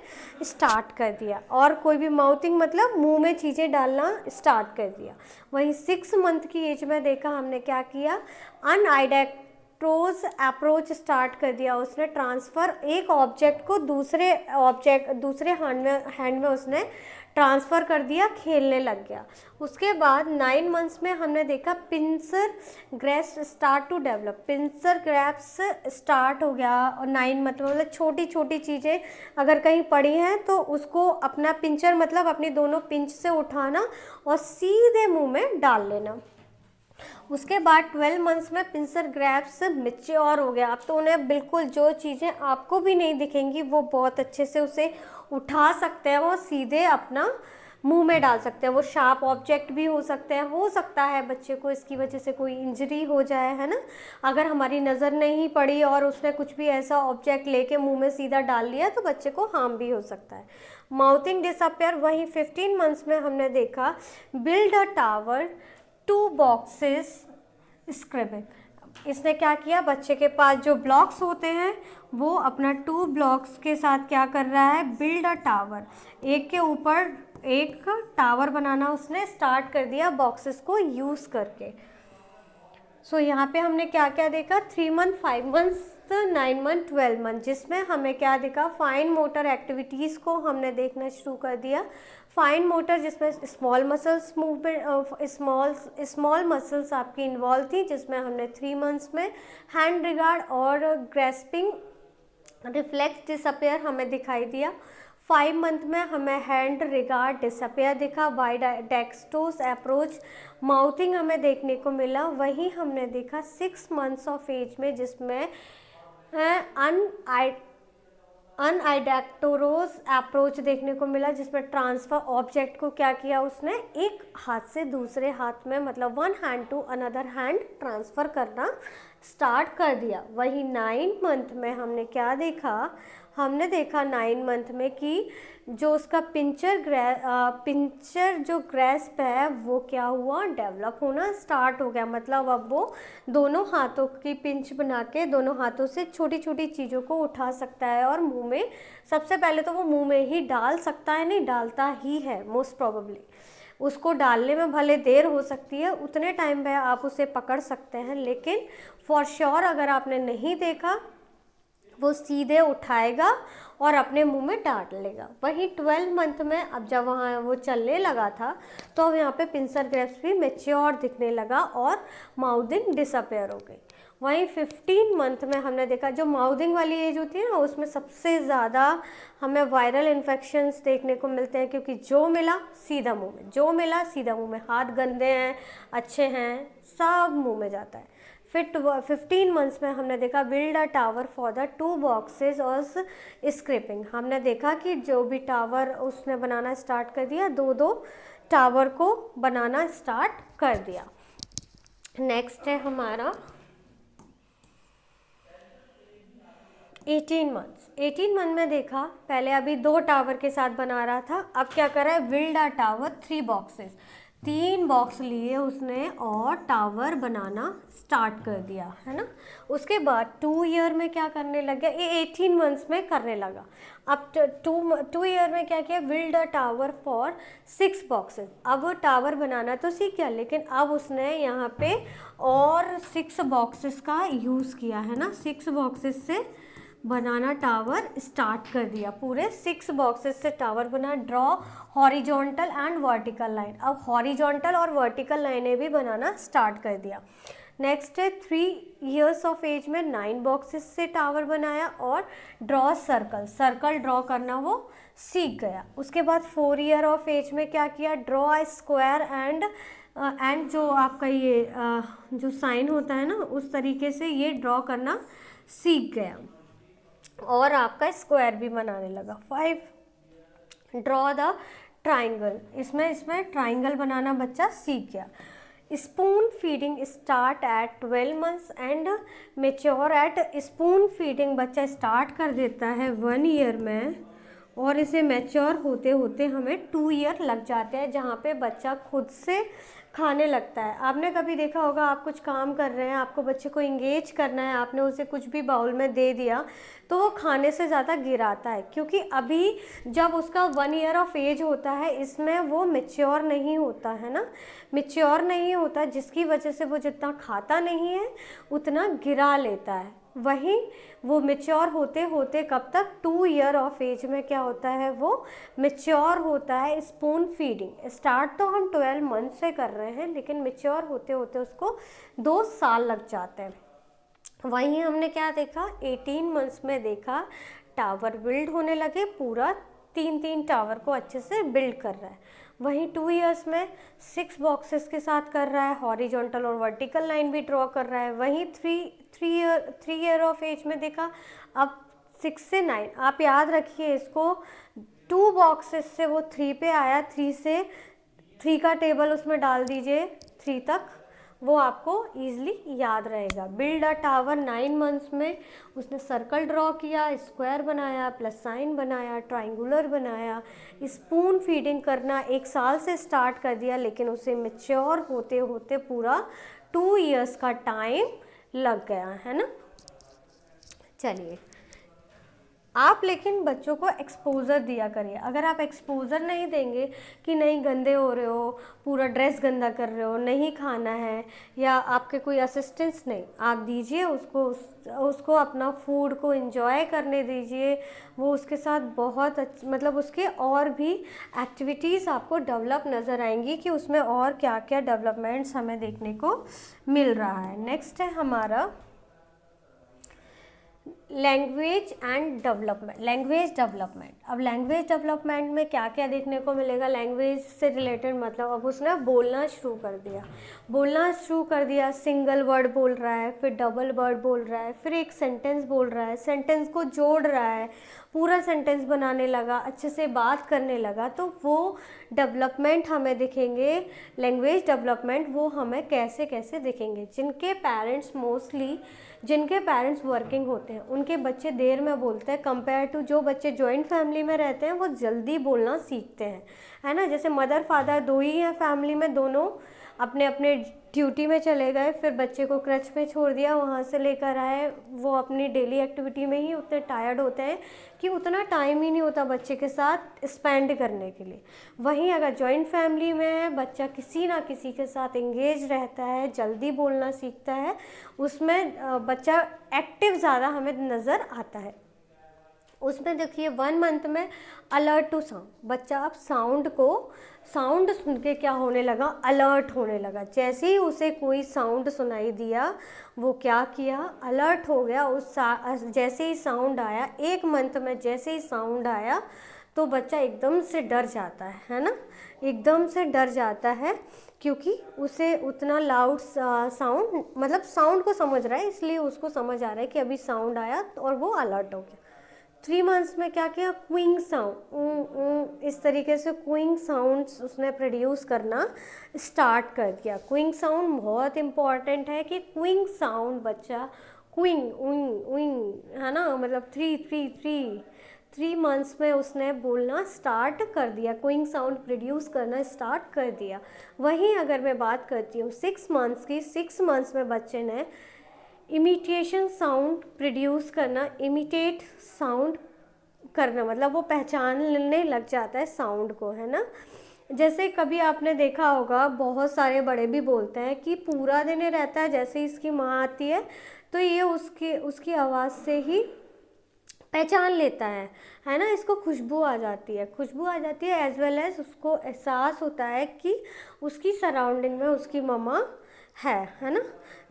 स्टार्ट कर दिया, और कोई भी माउथिंग मतलब मुंह में चीज़ें डालना स्टार्ट कर दिया। वहीं 6 मंथ की एज में देखा हमने क्या किया, अनआइडेक्टोज अप्रोच स्टार्ट कर दिया उसने, ट्रांसफ़र एक ऑब्जेक्ट को दूसरे हैंड में उसने ट्रांसफ़र कर दिया, खेलने लग गया। उसके बाद 9 मंथ्स में हमने देखा pincer grasp start to develop, pincer grasp start हो गया। और 9 मतलब छोटी छोटी चीज़ें अगर कहीं पड़ी हैं तो उसको अपना पिंचर मतलब अपनी दोनों पिंच से उठाना और सीधे मुंह में डाल लेना। उसके बाद 12 मंथ्स में पिंसर ग्रैप्स मैच्योर हो गया। अब तो उन्हें बिल्कुल जो चीज़ें आपको भी नहीं दिखेंगी वो बहुत अच्छे से उसे उठा सकते हैं, वो सीधे अपना मुंह में डाल सकते हैं। वो शार्प ऑब्जेक्ट भी हो सकते हैं, हो सकता है बच्चे को इसकी वजह से कोई इंजरी हो जाए, है ना। अगर हमारी नज़र नहीं पड़ी और उसने कुछ भी ऐसा ऑब्जेक्ट लेके मुंह में सीधा डाल लिया तो बच्चे को हार्म भी हो सकता है। माउथिंग डिसअपेयर, वहीं 15 मंथ्स में हमने देखा बिल्ड अ टावर 2 बॉक्सेस स्क्रिबिंग। इसने क्या किया, बच्चे के पास जो ब्लॉक्स होते हैं वो अपना 2 ब्लॉक्स के साथ क्या कर रहा है, बिल्ड अ टावर, एक के ऊपर एक टावर बनाना उसने स्टार्ट कर दिया बॉक्सेस को यूज़ करके। सो यहाँ पे हमने क्या क्या देखा, 3 मंथ, 5 मंथ्स, 9 मंथ, 12 मंथ, जिसमें हमें क्या देखा, फाइन मोटर एक्टिविटीज़ को हमने देखना शुरू कर दिया। फाइन मोटर जिसमें small muscles movement, small muscles आपकी इन्वॉल्व थी, जिसमें हमने 3 मंथ्स में हैंड रिगार्ड और ग्रेस्पिंग रिफ्लेक्स डिसअपेयर हमें दिखाई दिया। 5 मंथ में हमें हैंड रिगार्ड डिसअपेयर दिखा, बाय डेक्टोस अप्रोच माउथिंग हमें देखने को मिला। वहीं हमने देखा 6 मंथ्स ऑफ एज में जिसमें अनआइडेक्टोरोस अप्रोच देखने को मिला, जिसमें ट्रांसफ़र ऑब्जेक्ट को क्या किया उसने, एक हाथ से दूसरे हाथ में मतलब one hand to another hand transfer करना स्टार्ट कर दिया। वहीं 9 मंथ में हमने क्या देखा, हमने देखा 9 मंथ में कि जो उसका पिंचर जो ग्रैस्प है वो क्या हुआ, डेवलप होना स्टार्ट हो गया। मतलब अब वो दोनों हाथों की पिंच बना के दोनों हाथों से छोटी छोटी चीज़ों को उठा सकता है और मुंह में, सबसे पहले तो वो मुंह में ही डाल सकता है, नहीं डालता ही है मोस्ट प्रोबेबली। उसको डालने में भले देर हो सकती है, उतने टाइम में आप उसे पकड़ सकते हैं, लेकिन फॉर श्योर अगर आपने नहीं देखा वो सीधे उठाएगा और अपने मुंह में डाल लेगा। वहीं 12 मंथ में अब जब वहाँ वो चलने लगा था तो अब यहाँ पे पिंसर ग्रैप्स भी मैच्योर दिखने लगा और माउथिंग डिसअपेयर हो गई। वहीं 15 मंथ में हमने देखा जो माउथिंग वाली एज होती है ना, उसमें सबसे ज़्यादा हमें वायरल इन्फेक्शंस देखने को मिलते हैं, क्योंकि जो मिला सीधा मुंह में, जो मिला सीधा मुंह में, हाथ गंदे हैं अच्छे हैं सब मुंह में जाता है। फिर 15 मंथ्स में हमने देखा build a tower for the 2 boxes और स्क्रैपिंग। हमने देखा कि जो भी टावर उसने बनाना स्टार्ट कर दिया, 2-2 टावर को बनाना स्टार्ट कर दिया। नेक्स्ट है हमारा 18 मंथ्स। 18 मंथ में देखा, पहले अभी 2 टावर के साथ बना रहा था, अब क्या कर रहा है, build a tower 3 boxes, 3 box लिए उसने और टावर बनाना स्टार्ट कर दिया, है ना। उसके बाद 2 ईयर में क्या करने लग गया, ये 18 मंथ्स में करने लगा। अब 2 ईयर में क्या किया, build a tower for 6 boxes. अब वो टावर बनाना तो सीख गया, लेकिन अब उसने यहाँ पे और 6 बॉक्सेस का यूज़ किया, है ना। 6 बॉक्सेस से बनाना टावर स्टार्ट कर दिया, पूरे 6 बॉक्सेस से टावर बना। Draw horizontal and vertical line, अब हॉरिजॉन्टल और वर्टिकल लाइनें भी बनाना स्टार्ट कर दिया। नेक्स्ट है 3 इयर्स ऑफ एज में 9 बॉक्सेस से टावर बनाया और ड्रॉ सर्कल, सर्कल ड्रॉ करना वो सीख गया। उसके बाद 4 ईयर ऑफ एज में क्या किया, ड्रॉ अ स्क्वायर एंड जो आपका ये जो साइन होता है ना, उस तरीके से ये ड्रॉ करना सीख गया और आपका स्क्वायर भी बनाने लगा। 5 ड्रॉ द ट्राइंगल, इसमें ट्राइंगल बनाना बच्चा सीख गया। Spoon feeding start at 12 months and mature eight, spoon feeding बच्चा स्टार्ट कर देता है 1 ईयर में और इसे मैच्योर होते होते हमें 2 ईयर लग जाते हैं, जहाँ पे बच्चा खुद से खाने लगता है। आपने कभी देखा होगा, आप कुछ काम कर रहे हैं, आपको बच्चे को इंगेज करना है, आपने उसे कुछ भी बाउल में दे दिया तो वो खाने से ज़्यादा गिराता है, क्योंकि अभी जब उसका 1 ईयर ऑफ एज होता है, इसमें वो मैच्योर नहीं होता है ना, मैच्योर नहीं होता, जिसकी वजह से वो जितना खाता नहीं है उतना गिरा लेता है। वहीं वो मैच्योर होते होते कब तक, 2 ईयर ऑफ एज में क्या होता है, वो मैच्योर होता है। स्पून फीडिंग स्टार्ट तो हम 12 मंथ से कर रहे हैं, लेकिन मैच्योर होते होते उसको 2 साल लग जाते हैं। वहीं हमने क्या देखा, 18 मंथ्स में देखा टावर बिल्ड होने लगे, पूरा 3-3 टावर को अच्छे से बिल्ड कर रहा है। वहीं 2 इयर्स में 6 बॉक्सेस के साथ कर रहा है, हॉरिजॉन्टल और वर्टिकल लाइन भी ड्रॉ कर रहा है। वहीं 3 ईयर ऑफ एज में देखा, अब 6 से 9, आप याद रखिए इसको, 2 बॉक्सेस से वो 3 पे आया, 3 से 3 का टेबल उसमें डाल दीजिए 3 तक, वो आपको ईजिली याद रहेगा। बिल्ड अ टावर 9 मंथ्स में उसने सर्कल ड्रॉ किया, स्क्वायर बनाया, प्लस साइन बनाया, ट्राइंगुलर बनाया। स्पून फीडिंग करना 1 साल से स्टार्ट कर दिया, लेकिन उसे मैच्योर होते होते पूरा 2 इयर्स का टाइम लग गया, है ना। चलिए, आप लेकिन बच्चों को एक्सपोज़र दिया करिए। अगर आप एक्सपोज़र नहीं देंगे कि नहीं गंदे हो रहे हो, पूरा ड्रेस गंदा कर रहे हो, नहीं खाना है, या आपके कोई असिस्टेंस नहीं, आप दीजिए उसको अपना फूड को एंजॉय करने दीजिए। वो उसके साथ बहुत मतलब उसके और भी एक्टिविटीज़ आपको डेवलप नज़र आएंगी कि उसमें और क्या क्या डेवलपमेंट्स हमें देखने को मिल रहा है। नेक्स्ट है हमारा language and development, language development. अब लैंग्वेज डेवलपमेंट में क्या क्या देखने को मिलेगा, लैंग्वेज से रिलेटेड मतलब अब उसने बोलना शुरू कर दिया, सिंगल वर्ड बोल रहा है, फिर डबल वर्ड बोल रहा है, फिर एक सेंटेंस बोल रहा है, सेंटेंस को जोड़ रहा है, पूरा सेंटेंस बनाने लगा, अच्छे से बात करने लगा। तो वो डेवलपमेंट हमें दिखेंगे, लैंग्वेज डेवलपमेंट वो हमें कैसे कैसे दिखेंगे। जिनके पेरेंट्स वर्किंग होते हैं उनके बच्चे देर में बोलते हैं, कंपेयर टू जो बच्चे जॉइंट फैमिली में रहते हैं वो जल्दी बोलना सीखते हैं, है ना। जैसे मदर फादर 2 ही हैं फैमिली में, दोनों अपने अपने ड्यूटी में चले गए, फिर बच्चे को क्रच पे छोड़ दिया, वहाँ से लेकर आए, वो अपनी डेली एक्टिविटी में ही उतने टायर्ड होते हैं कि उतना टाइम ही नहीं होता बच्चे के साथ स्पेंड करने के लिए। वहीं अगर जॉइंट फैमिली में है, बच्चा किसी ना किसी के साथ इंगेज रहता है, जल्दी बोलना सीखता है, उसमें बच्चा एक्टिव ज़्यादा हमें नज़र आता है। उसमें देखिए 1 मंथ में अलर्ट टू साउंड, बच्चा अब साउंड सुन के क्या होने लगा, अलर्ट होने लगा। जैसे ही उसे कोई साउंड सुनाई दिया वो क्या किया, अलर्ट हो गया। जैसे ही साउंड आया, 1 मंथ में जैसे ही साउंड आया तो बच्चा एकदम से डर जाता है ना, एकदम से डर जाता है, क्योंकि उसे उतना लाउड साउंड, मतलब साउंड को समझ रहा है, इसलिए उसको समझ आ रहा है कि अभी साउंड आया और वो अलर्ट हो गया। 3 मंथ्स में क्या किया, क्विंग साउंड, इस तरीके से क्विंग साउंड्स उसने प्रोड्यूस करना स्टार्ट कर दिया। क्विंग साउंड बहुत इम्पॉर्टेंट है कि क्विंग साउंड बच्चा क्विंग उइंग उइंग, है ना, मतलब 3 मंथ्स में उसने बोलना स्टार्ट कर दिया, क्विंग साउंड प्रोड्यूस करना स्टार्ट कर दिया। वहीं अगर मैं बात करती हूँ 6 मंथ्स की, 6 मंथ्स में बच्चे ने इमिटेशन साउंड प्रोड्यूस करना, इमिटेट साउंड करना, मतलब वो पहचानने लग जाता है साउंड को, है ना। जैसे कभी आपने देखा होगा, बहुत सारे बड़े भी बोलते हैं कि पूरा दिन रहता है, जैसे इसकी माँ आती है तो ये उसकी आवाज़ से ही पहचान लेता है ना, इसको खुशबू आ जाती है, खुशबू आ जाती है, एज वेल एज उसको एहसास होता है कि उसकी सराउंडिंग में उसकी मम्मा है ना,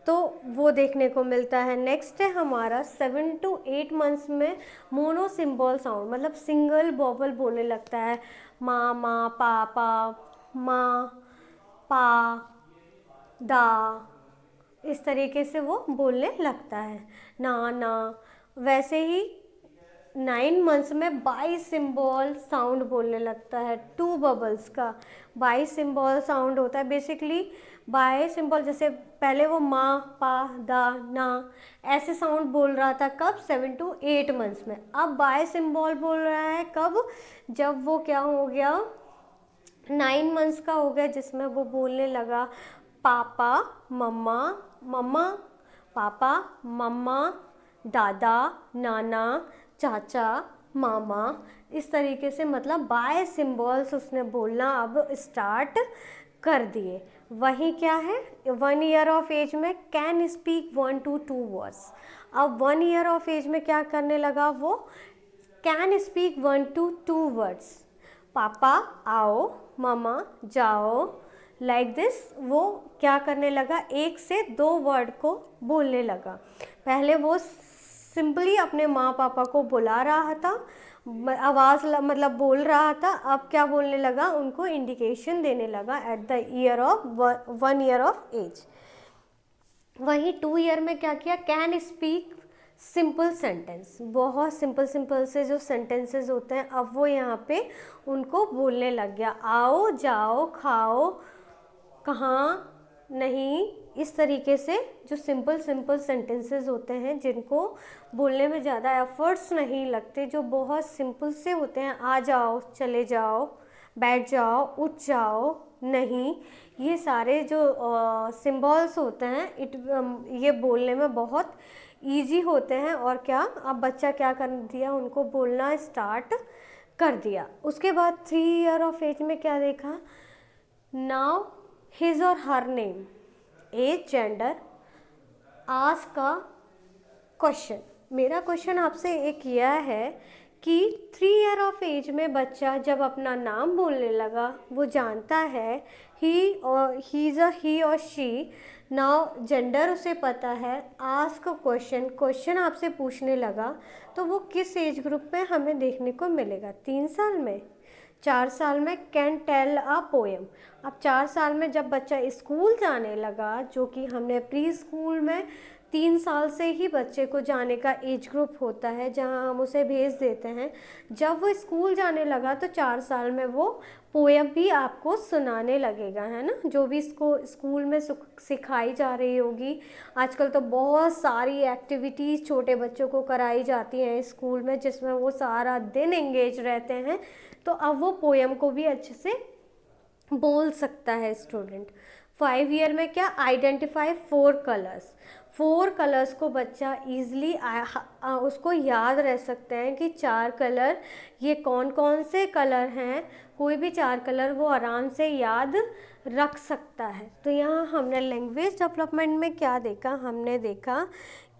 तो वो देखने को मिलता है। नेक्स्ट है हमारा 7 to 8 मंथ्स में मोनो सिंबल साउंड, मतलब सिंगल बॉबल बोलने लगता है, माँ माँ पापा, माँ पा दा, इस तरीके से वो बोलने लगता है, ना ना। वैसे ही 9 मंथ्स में बाई सिम्बॉल साउंड बोलने लगता है, 2 बबल्स का बाई सिम्बॉल साउंड होता है। बेसिकली बाई सिम्बॉल, जैसे पहले वो माँ पा दा ना ऐसे साउंड बोल रहा था, कब, 7 to 8 मंथ्स में। अब बाई सिम्बॉल बोल रहा है कब, जब वो क्या हो गया, 9 मंथ्स का हो गया, जिसमें वो बोलने लगा पापा मम्मा, मम्मा पापा मम्मा, दादा नाना चाचा मामा, इस तरीके से, मतलब बाय सिम्बॉल्स उसने बोलना अब स्टार्ट कर दिए। वही क्या है, 1 ईयर ऑफ एज में कैन स्पीक 1 to 2 वर्ड्स। अब 1 ईयर ऑफ एज में क्या करने लगा, वो कैन स्पीक 1 to 2 वर्ड्स, पापा आओ, मम्मा जाओ, लाइक दिस। वो क्या करने लगा, 1 से 2 वर्ड को बोलने लगा। पहले वो सिंपली अपने माँ पापा को बुला रहा था, आवाज़ मतलब बोल रहा था, अब क्या बोलने लगा, उनको इंडिकेशन देने लगा at the year of 1 year of age. वहीं 2 ईयर में क्या किया, कैन स्पीक सिंपल सेंटेंस, बहुत सिंपल से जो सेंटेंसेस होते हैं, अब वो यहाँ पे उनको बोलने लग गया, आओ जाओ खाओ कहाँ नहीं, इस तरीके से जो सिंपल सेंटेंसेस होते हैं, जिनको बोलने में ज़्यादा एफर्ट्स नहीं लगते, जो बहुत सिंपल से होते हैं, आ जाओ चले जाओ बैठ जाओ उठ जाओ नहीं, ये सारे जो सिंबल्स होते हैं, ये बोलने में बहुत ईजी होते हैं। और क्या, अब बच्चा क्या कर दिया, उनको बोलना स्टार्ट कर दिया। उसके बाद 3 ईयर ऑफ एज में क्या देखा, नाउ हिज और her name, age, gender, ask a question. मेरा क्वेश्चन आपसे एक यह है कि 3 ईयर ऑफ एज में बच्चा जब अपना नाम बोलने लगा, वो जानता है ही और शी, नाउ जेंडर उसे पता है, आस्क अ क्वेश्चन, क्वेश्चन आपसे पूछने लगा, तो वो किस एज ग्रुप में हमें देखने को मिलेगा, 3 साल में, 4 साल में, कैन टेल अ पोएम। अब 4 साल में जब बच्चा स्कूल जाने लगा, जो कि हमने प्री स्कूल में 3 साल से ही बच्चे को जाने का एज ग्रुप होता है, जहां हम उसे भेज देते हैं, जब वो स्कूल जाने लगा तो 4 साल में वो पोएम भी आपको सुनाने लगेगा, है ना, जो भी इसको स्कूल में सिखाई जा रही होगी। आजकल तो बहुत सारी एक्टिविटीज़ छोटे बच्चों को कराई जाती हैं स्कूल में, जिसमें वो सारा दिन एंगेज रहते हैं, तो अब वो पोएम को भी अच्छे से बोल सकता है स्टूडेंट। 5 ईयर में क्या, आइडेंटिफाई 4 कलर्स, 4 कलर्स को बच्चा ईजिली उसको याद रह सकते हैं कि 4 कलर ये कौन कौन से कलर हैं, कोई भी 4 कलर वो आराम से याद रख सकता है। तो यहाँ हमने लैंग्वेज डेवलपमेंट में क्या देखा, हमने देखा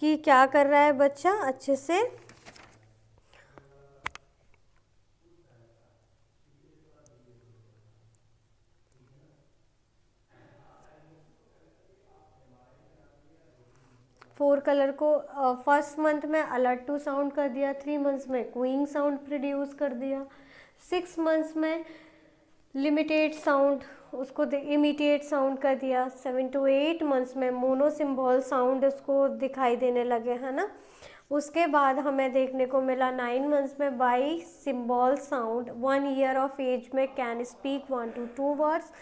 कि क्या कर रहा है बच्चा, अच्छे से फोर कलर को फर्स्ट मंथ में अलर्ट टू साउंड कर दिया, 3 मंथ्स में क्विंग साउंड प्रोड्यूस कर दिया, 6 मंथ्स में लिमिटेड साउंड उसको इमिटेट साउंड कर दिया। 7 to 8 मंथ्स में मोनो सिम्बॉल साउंड उसको दिखाई देने लगे, है ना। उसके बाद हमें देखने को मिला 9 मंथ्स में bisyllable sound. 1 year of age में can speak 1 to 2 words.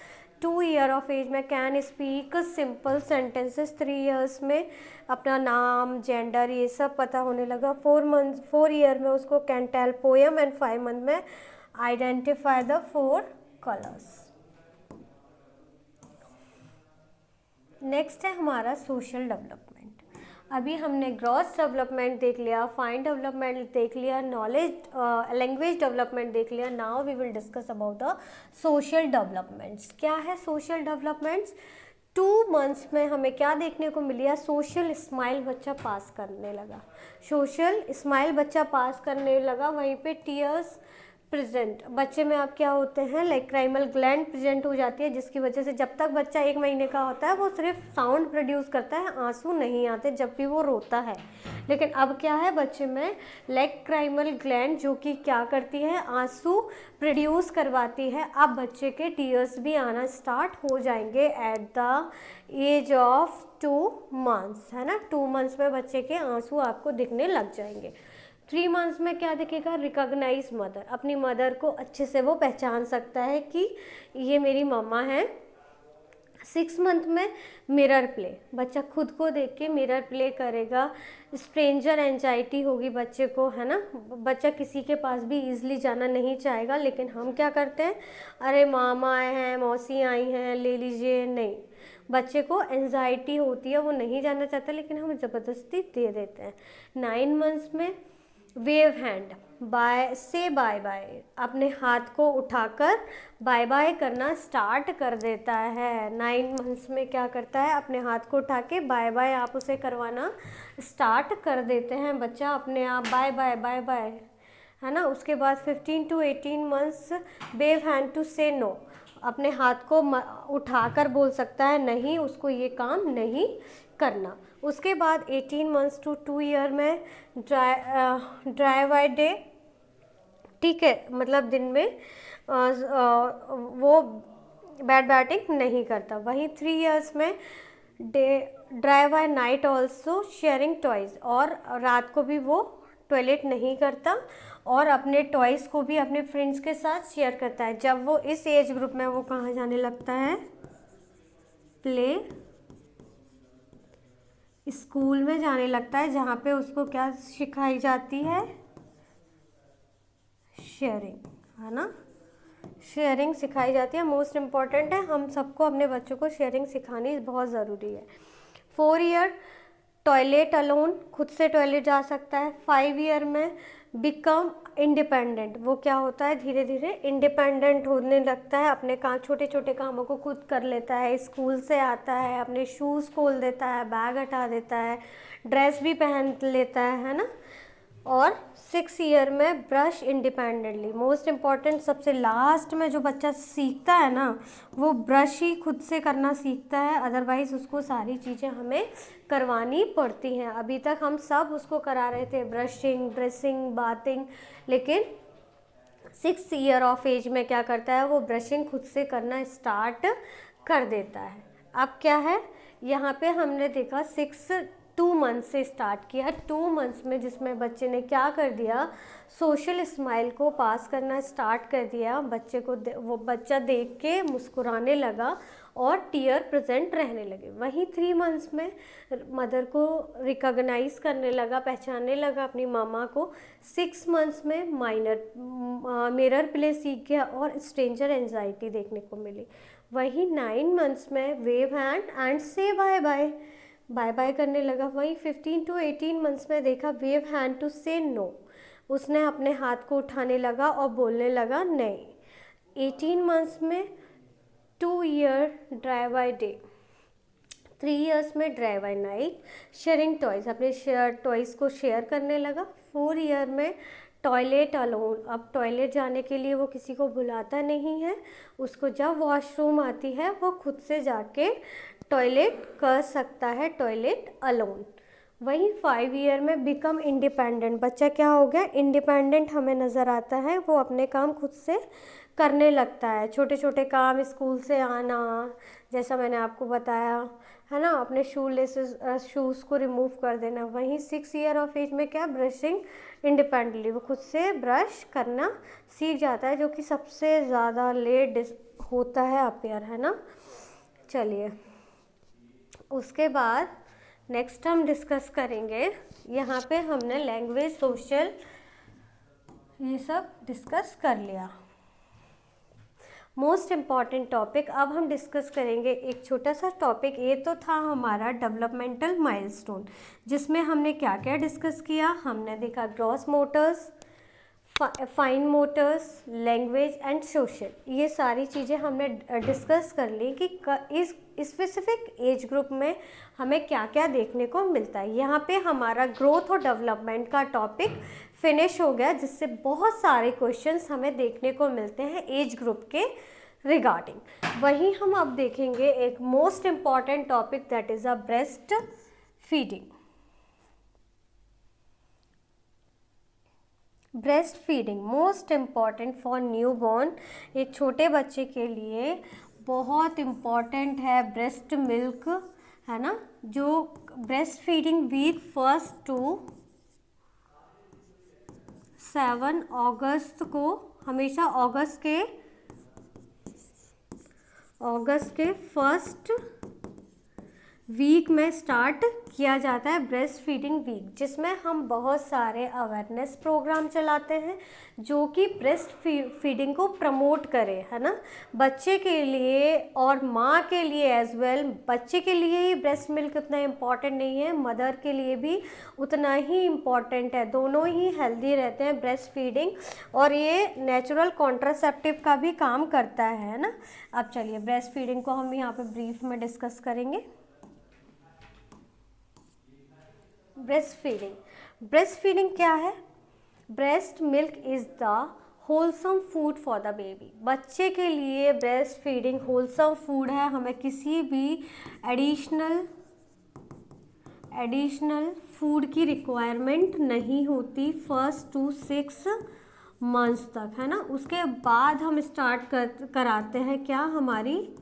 2 year of age में can speak simple sentences. 3 years में अपना नाम, जेंडर, ये सब पता होने लगा। 4 ईयर में उसको can tell poem and 5 month में आइडेंटिफाई द 4 कलर्स। नेक्स्ट है हमारा सोशल डेवलपमेंट। अभी हमने ग्रॉस डेवलपमेंट देख लिया, फाइन डेवलपमेंट देख लिया, नॉलेज लैंग्वेज डेवलपमेंट देख लिया। Now we will discuss about the social developments. क्या है सोशल डेवलपमेंट्स? 2 मंथ्स में हमें क्या देखने को मिली है? सोशल स्माइल बच्चा पास करने लगा। सोशल स्माइल बच्चा पास करने लगा। वहीं पे टीयर्स प्रेजेंट बच्चे में अब क्या होते हैं? लैक्राइमल ग्लैंड प्रेजेंट हो जाती है, जिसकी वजह से जब तक बच्चा 1 महीने का होता है वो सिर्फ साउंड प्रोड्यूस करता है, आंसू नहीं आते जब भी वो रोता है। लेकिन अब क्या है? बच्चे में लैक्राइमल ग्लैंड जो कि क्या करती है? आंसू प्रोड्यूस करवाती है। अब बच्चे के टीयर्स भी आना स्टार्ट हो जाएंगे at the age of 2 months, है ना। 2 मंथ्स में बच्चे के आंसू आपको दिखने लग जाएंगे। 3 मंथ्स में क्या दिखेगा? Recognise mother. अपनी मदर को अच्छे से वो पहचान सकता है कि ये मेरी मम्मा है। 6 मंथ में मिरर प्ले, बच्चा खुद को देख के मिरर प्ले करेगा। स्ट्रेंजर एंजाइटी होगी बच्चे को, है ना। बच्चा किसी के पास भी ईजिली जाना नहीं चाहेगा, लेकिन हम क्या करते हैं? अरे मामा आए हैं, मौसी आई हैं, ले लीजिए। नहीं, बच्चे को एंजाइटी होती है, वो नहीं जाना चाहता, लेकिन हम ज़बरदस्ती दे देते हैं। 9 मंथ्स में वेव हैंड, बाय से बाय बाय, अपने हाथ को उठाकर बाय बाय करना स्टार्ट कर देता है। 9 मंथ्स में क्या करता है? अपने हाथ को उठा के बाय बाय आप उसे करवाना स्टार्ट कर देते हैं। बच्चा अपने आप बाय बाय बाय बाय, है ना। उसके बाद 15 to 18 months wave hand to say no, अपने हाथ को उठाकर बोल सकता है नहीं, उसको ये काम नहीं करना। उसके बाद 18 मंथ्स टू 2 ईयर में ड्राई बाय डे, ठीक है, मतलब दिन में वो बैड बैटिंग नहीं करता। वहीं 3 इयर्स में dry by night also sharing toys, और रात को भी वो टॉयलेट नहीं करता और अपने टॉयज़ को भी अपने फ्रेंड्स के साथ शेयर करता है। जब वो इस एज ग्रुप में वो कहाँ जाने लगता है? प्ले स्कूल में जाने लगता है, जहाँ पे उसको क्या सिखाई जाती है? शेयरिंग, है ना। शेयरिंग सिखाई जाती है, मोस्ट इम्पॉर्टेंट है। हम सबको अपने बच्चों को शेयरिंग सिखानी बहुत ज़रूरी है। 4 ईयर टॉयलेट अलोन, खुद से टॉयलेट जा सकता है। 5 ईयर में बिकम इंडिपेंडेंट, वो क्या होता है? धीरे धीरे इंडिपेंडेंट होने लगता है, अपने काम, छोटे छोटे कामों को खुद कर लेता है। स्कूल से आता है, अपने शूज़ खोल देता है, बैग हटा देता है, ड्रेस भी पहन लेता है ना। और 6 ईयर में ब्रश इंडिपेंडेंटली, मोस्ट इम्पॉर्टेंट, सबसे लास्ट में जो बच्चा सीखता है ना, वो ब्रश ही खुद से करना सीखता है। अदरवाइज़ उसको सारी चीज़ें हमें करवानी पड़ती हैं। अभी तक हम सब उसको करा रहे थे, ब्रशिंग, ड्रेसिंग, बाथिंग, लेकिन 6 ईयर ऑफ एज में क्या करता है? वो ब्रशिंग खुद से करना स्टार्ट कर देता है। अब क्या है? यहाँ पे हमने देखा 2 मंथ से स्टार्ट किया। 2 मंथ्स में जिसमें बच्चे ने क्या कर दिया? सोशल स्माइल को पास करना स्टार्ट कर दिया। बच्चे को वो बच्चा देख के मुस्कुराने लगा और टीयर प्रेजेंट रहने लगे। वहीं 3 मंथ्स में मदर को रिकॉग्नाइज करने लगा, पहचानने लगा अपनी मामा को। 6 मंथ्स में मिरर प्ले सीख गया और स्ट्रेंजर एंजाइटी देखने को मिली। वहीं 9 मंथ्स में वेव हैंड एंड से बाय बाय, बाय बाय करने लगा। वहीं 15 to 18 मंथ्स में देखा wave hand to say no, उसने अपने हाथ को उठाने लगा और बोलने लगा नहीं। 18 मंथ्स में 2 year dry by day, 3 years में dry by night, sharing toys, अपने टॉयज़ को शेयर करने लगा। 4 ईयर में टॉयलेट अलोन, अब टॉयलेट जाने के लिए वो किसी को बुलाता नहीं है, उसको जब वॉशरूम आती है वो खुद से जाके टॉयलेट कर सकता है, टॉयलेट अलोन। वहीं 5 ईयर में बिकम इंडिपेंडेंट, बच्चा क्या हो गया, इंडिपेंडेंट हमें नज़र आता है, वो अपने काम खुद से करने लगता है। छोटे छोटे काम, स्कूल से आना, जैसा मैंने आपको बताया है ना, अपने शूज़ को रिमूव कर देना। वहीं 6 ईयर ऑफ एज में क्या, ब्रशिंग इंडिपेंडेंटली, वो खुद से ब्रश करना सीख जाता है, जो कि सबसे ज़्यादा लेट होता है अपीयर, है ना। चलिए उसके बाद नेक्स्ट हम डिस्कस करेंगे, यहाँ पे हमने लैंग्वेज, सोशल, ये सब डिस्कस कर लिया। मोस्ट इम्पॉर्टेंट टॉपिक अब हम डिस्कस करेंगे, एक छोटा सा टॉपिक, ये तो था हमारा डेवलपमेंटल माइलस्टोन, जिसमें हमने क्या क्या डिस्कस किया। हमने देखा gross Motors, fine Motors, language and social, ये सारी चीज़ें हमने डिस्कस कर ली कि इस स्पेसिफिक एज ग्रुप में हमें क्या क्या देखने को मिलता है। यहाँ पे हमारा ग्रोथ और डेवलपमेंट का टॉपिक फिनिश हो गया, जिससे बहुत सारे क्वेश्चंस हमें देखने को मिलते हैं एज ग्रुप के रिगार्डिंग। वहीं हम अब देखेंगे एक most important topic, that is a breast feeding. Breast feeding most important for newborn, एक छोटे बच्चे के लिए बहुत इम्पॉर्टेंट है ब्रेस्ट मिल्क, है ना। जो ब्रेस्ट फीडिंग वीक 1 to 7 अगस्त को, हमेशा अगस्त के फर्स्ट वीक में स्टार्ट किया जाता है ब्रेस्ट फीडिंग वीक, जिसमें हम बहुत सारे अवेयरनेस प्रोग्राम चलाते हैं जो कि ब्रेस्ट फीडिंग को प्रमोट करें, है ना। बच्चे के लिए और माँ के लिए एज वेल, बच्चे के लिए ही ब्रेस्ट मिल्क उतना इम्पॉर्टेंट नहीं है, मदर के लिए भी उतना ही इम्पॉर्टेंट है। दोनों ही हेल्दी रहते हैं ब्रेस्ट फीडिंग, और ये नेचुरल कॉन्ट्रासेप्टिव का भी काम करता है ना। अब चलिए ब्रेस्ट फीडिंग को हम यहाँ पे ब्रीफ में डिस्कस करेंगे। ब्रेस्ट फीडिंग क्या है? Breast milk is the wholesome food for the baby. बच्चे के लिए ब्रेस्ट फीडिंग होलसम फूड है, हमें किसी भी एडिशनल फूड की रिक्वायरमेंट नहीं होती 1 to 6 मंथ्स तक, है ना। उसके बाद हम स्टार्ट कराते हैं क्या, हमारी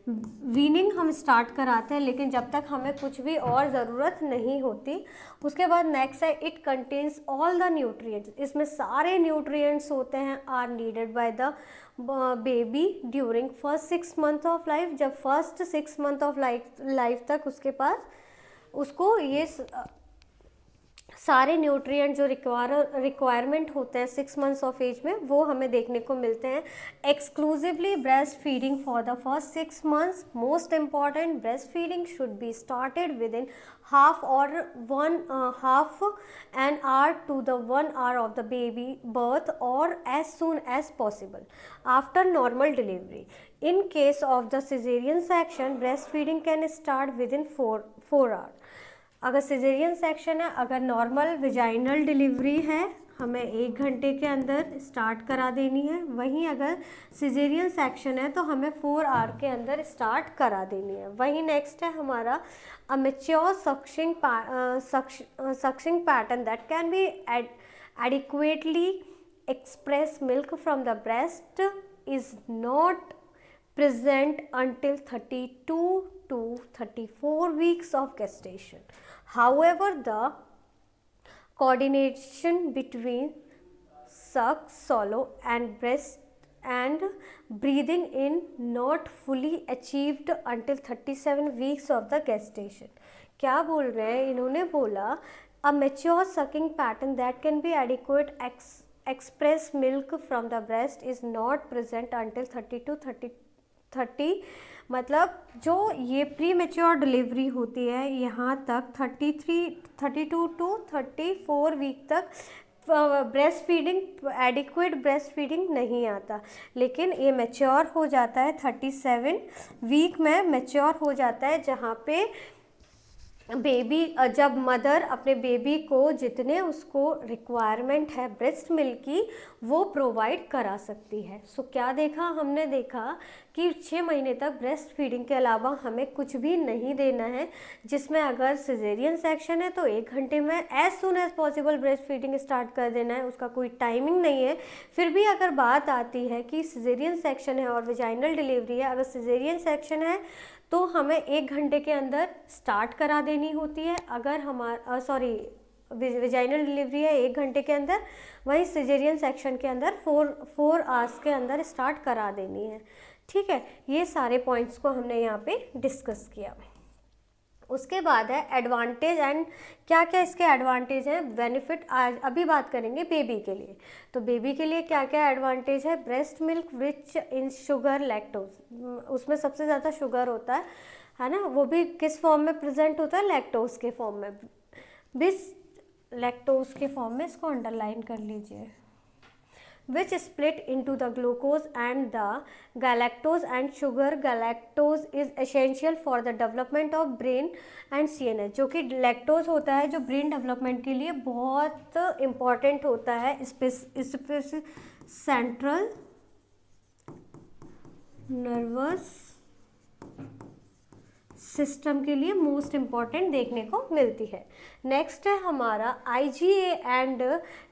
वीनिंग हम स्टार्ट कराते हैं, लेकिन जब तक हमें कुछ भी और ज़रूरत नहीं होती। उसके बाद नेक्स्ट है, it contains all the nutrients, इसमें सारे न्यूट्रिएंट्स होते हैं, are needed by the baby during first 6 month of life. जब फर्स्ट 6 मंथ ऑफ लाइफ तक उसके पास उसको ये सारे न्यूट्रिएंट जो रिक्वायरमेंट होते हैं 6 मंथ्स ऑफ एज में, वो हमें देखने को मिलते हैं। Exclusively breast feeding for the first 6 months. Most important, breast feeding should be started with in half an hour to the 1 hour of the baby birth, or as soon as possible after normal delivery. In case of the cesarean section, breastfeeding can start within 4 hours. अगर caesarean section है, अगर normal vaginal delivery है, हमें 1 घंटे के अंदर start करा देनी है। वहीं अगर सिजेरियन सेक्शन है तो हमें 4 आवर के अंदर स्टार्ट करा देनी है। वहीं नेक्स्ट है हमारा a mature sucking pattern that can be adequately express milk from the breast is not present until 32 to 34 weeks of gestation. However, the coordination between suck, swallow and breast and breathing in not fully achieved until 37 weeks of the gestation. क्या बोल रहे हैं इन्होंने? बोला a mature sucking pattern that can be adequate express milk from the breast is not present until 30 मतलब जो ये pre mature delivery होती है यहाँ तक 32 to 34 वीक तक breast feeding, adequate breast feeding नहीं आता, लेकिन ये मैच्योर हो जाता है 37 वीक में मैच्योर हो जाता है, जहाँ पे बेबी जब मदर अपने बेबी को जितने उसको रिक्वायरमेंट है ब्रेस्ट मिल्क की वो प्रोवाइड करा सकती है। सो क्या देखा हमने, देखा कि 6 महीने तक ब्रेस्ट फीडिंग के अलावा हमें कुछ भी नहीं देना है, जिसमें अगर सिजेरियन सेक्शन है तो 1 घंटे में as soon as possible breast feeding start कर देना है, उसका कोई टाइमिंग नहीं है। फिर भी अगर बात आती है कि सिजेरियन सेक्शन है और वेजाइनल डिलीवरी है, अगर सिजेरियन सेक्शन है तो हमें 1 घंटे के अंदर स्टार्ट करा देनी होती है। अगर हमारा वेजाइनल डिलीवरी है 1 घंटे के अंदर, वहीं सिजेरियन सेक्शन के अंदर 4 आवर्स के अंदर स्टार्ट करा देनी है। ठीक है, ये सारे पॉइंट्स को हमने यहाँ पे डिस्कस किया। उसके बाद है एडवांटेज एंड क्या क्या इसके एडवांटेज हैं, बेनिफिट आज अभी बात करेंगे बेबी के लिए। तो बेबी के लिए क्या क्या एडवांटेज है, breast milk rich in sugar lactose, उसमें सबसे ज़्यादा शुगर होता है ना, वो भी किस फॉर्म में प्रेजेंट होता है, लैक्टोज के फॉर्म में, लैक्टोज के फॉर्म में, इसको अंडरलाइन कर लीजिए, which split into the glucose and the galactose and sugar. Galactose is essential for the development of brain and CNS, जो कि लैक्टोज होता है जो ब्रेन डेवलपमेंट के लिए बहुत इम्पॉर्टेंट होता है, सेंट्रल नर्वस सिस्टम के लिए मोस्ट इम्पॉर्टेंट देखने को मिलती है। नेक्स्ट है हमारा IgA and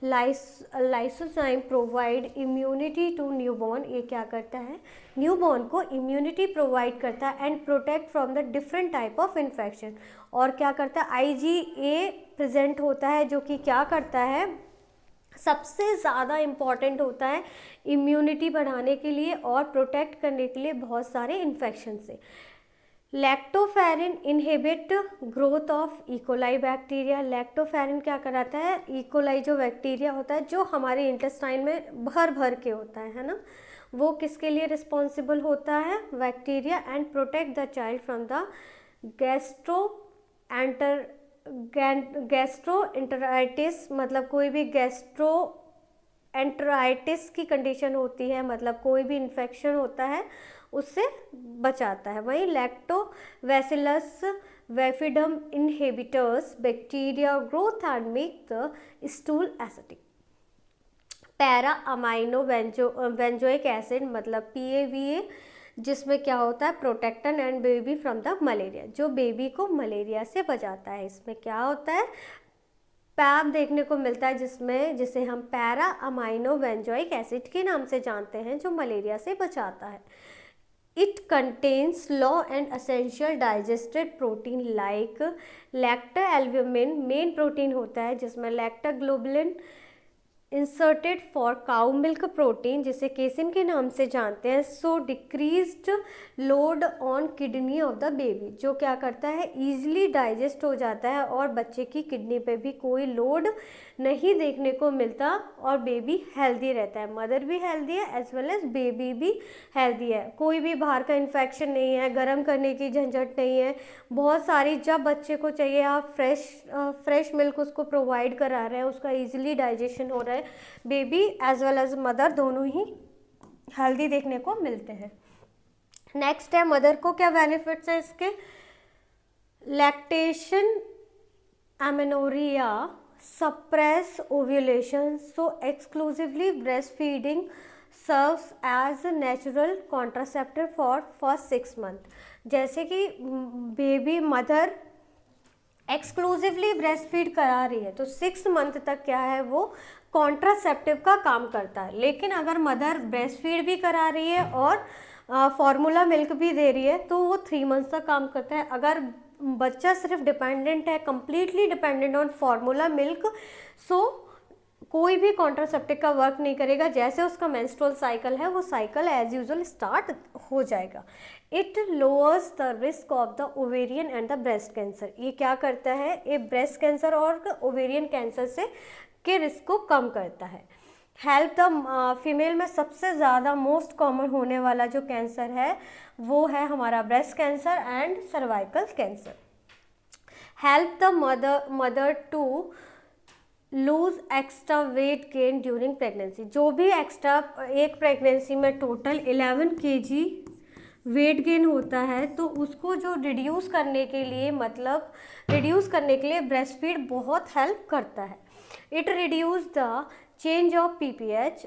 lysozyme provide immunity to newborn. ये क्या करता है, न्यूबॉर्न को इम्यूनिटी प्रोवाइड करता है and protect from the different type of infection. और क्या करता है, IgA प्रेजेंट होता है जो कि क्या करता है, सबसे ज़्यादा इम्पॉर्टेंट होता है इम्यूनिटी बढ़ाने के लिए और प्रोटेक्ट करने के लिए बहुत सारे इन्फेक्शन से। Lactoferrin inhibit growth of E coli bacteria. Lactoferrin क्या कराता है, इकोलाई जो बैक्टीरिया होता है जो हमारे इंटेस्टाइन में भर भर के होता है ना, वो किसके लिए रिस्पॉन्सिबल होता है, bacteria, and protect the child from the gastroenteritis, मतलब कोई भी गैस्ट्रोएंटेराइटिस की कंडीशन होती है, मतलब कोई भी इन्फेक्शन होता है उससे बचाता है। वहीं lactobacillus bifidum inhibitors bacteria growth and make the stool acidic. Para amino benzoic acid मतलब PAVA, जिसमें क्या होता है, protecting and baby from the malaria, जो बेबी को मलेरिया से बचाता है। इसमें क्या होता है, पैप देखने को मिलता है जिसे हम पैरा अमाइनो बेंजोइक एसिड के नाम से जानते हैं, जो मलेरिया से बचाता है। It contains low and essential digested protein like lactalbumin, main protein होता है जिसमें lactoglobulin inserted for cow milk protein, जिसे केसिन के नाम से जानते हैं। So decreased load on kidney of the baby, जो क्या करता है, ईजिली डाइजेस्ट हो जाता है और बच्चे की किडनी पे भी कोई लोड नहीं देखने को मिलता और बेबी हेल्दी रहता है। मदर भी हेल्दी है एज वेल एज बेबी भी हेल्दी है, कोई भी बाहर का इन्फेक्शन नहीं है, गर्म करने की झंझट नहीं है। बहुत सारी, जब बच्चे को चाहिए आप फ्रेश मिल्क उसको प्रोवाइड करा रहे हैं, उसका ईजिली डाइजेशन हो रहा है, baby as well as mother दोनों ही हेल्दी देखने को मिलते हैं। नेक्स्ट है मदर को क्या बेनिफिट्स है इसके, lactation amenorrhea suppress ovulation, so exclusively breast feeding serves as natural contraceptive for first 6 month. जैसे कि baby mother exclusively breast feed करा रही है तो 6 मंथ तक क्या है, वो कॉन्ट्रासेप्टिव का काम करता है। लेकिन अगर मदर ब्रेस्ट फीड भी करा रही है और फार्मूला मिल्क भी दे रही है तो वो 3 मंथ्स तक काम करता है। अगर बच्चा सिर्फ डिपेंडेंट है, completely dependent on formula milk, so कोई भी कॉन्ट्रासेप्टिव का वर्क नहीं करेगा। जैसे उसका मेंस्ट्रुअल साइकिल है वो साइकिल एज यूजुअल स्टार्ट हो जाएगा। It lowers the risk of the ovarian and the breast cancer. ये क्या करता है, ये ब्रेस्ट कैंसर और ओवेरियन कैंसर से के रिस्क को कम करता है। हेल्प द फीमेल में सबसे ज़्यादा मोस्ट कॉमन होने वाला जो कैंसर है वो है हमारा breast cancer and cervical cancer. Help the mother to lose extra weight gain during pregnancy. जो भी एक्स्ट्रा एक प्रेगनेंसी में टोटल 11 kg वेट गेन होता है, तो उसको जो रिड्यूस करने के लिए, मतलब रिड्यूस करने के लिए ब्रेस्ट फीड बहुत हेल्प करता है। It reduce the change of PPH,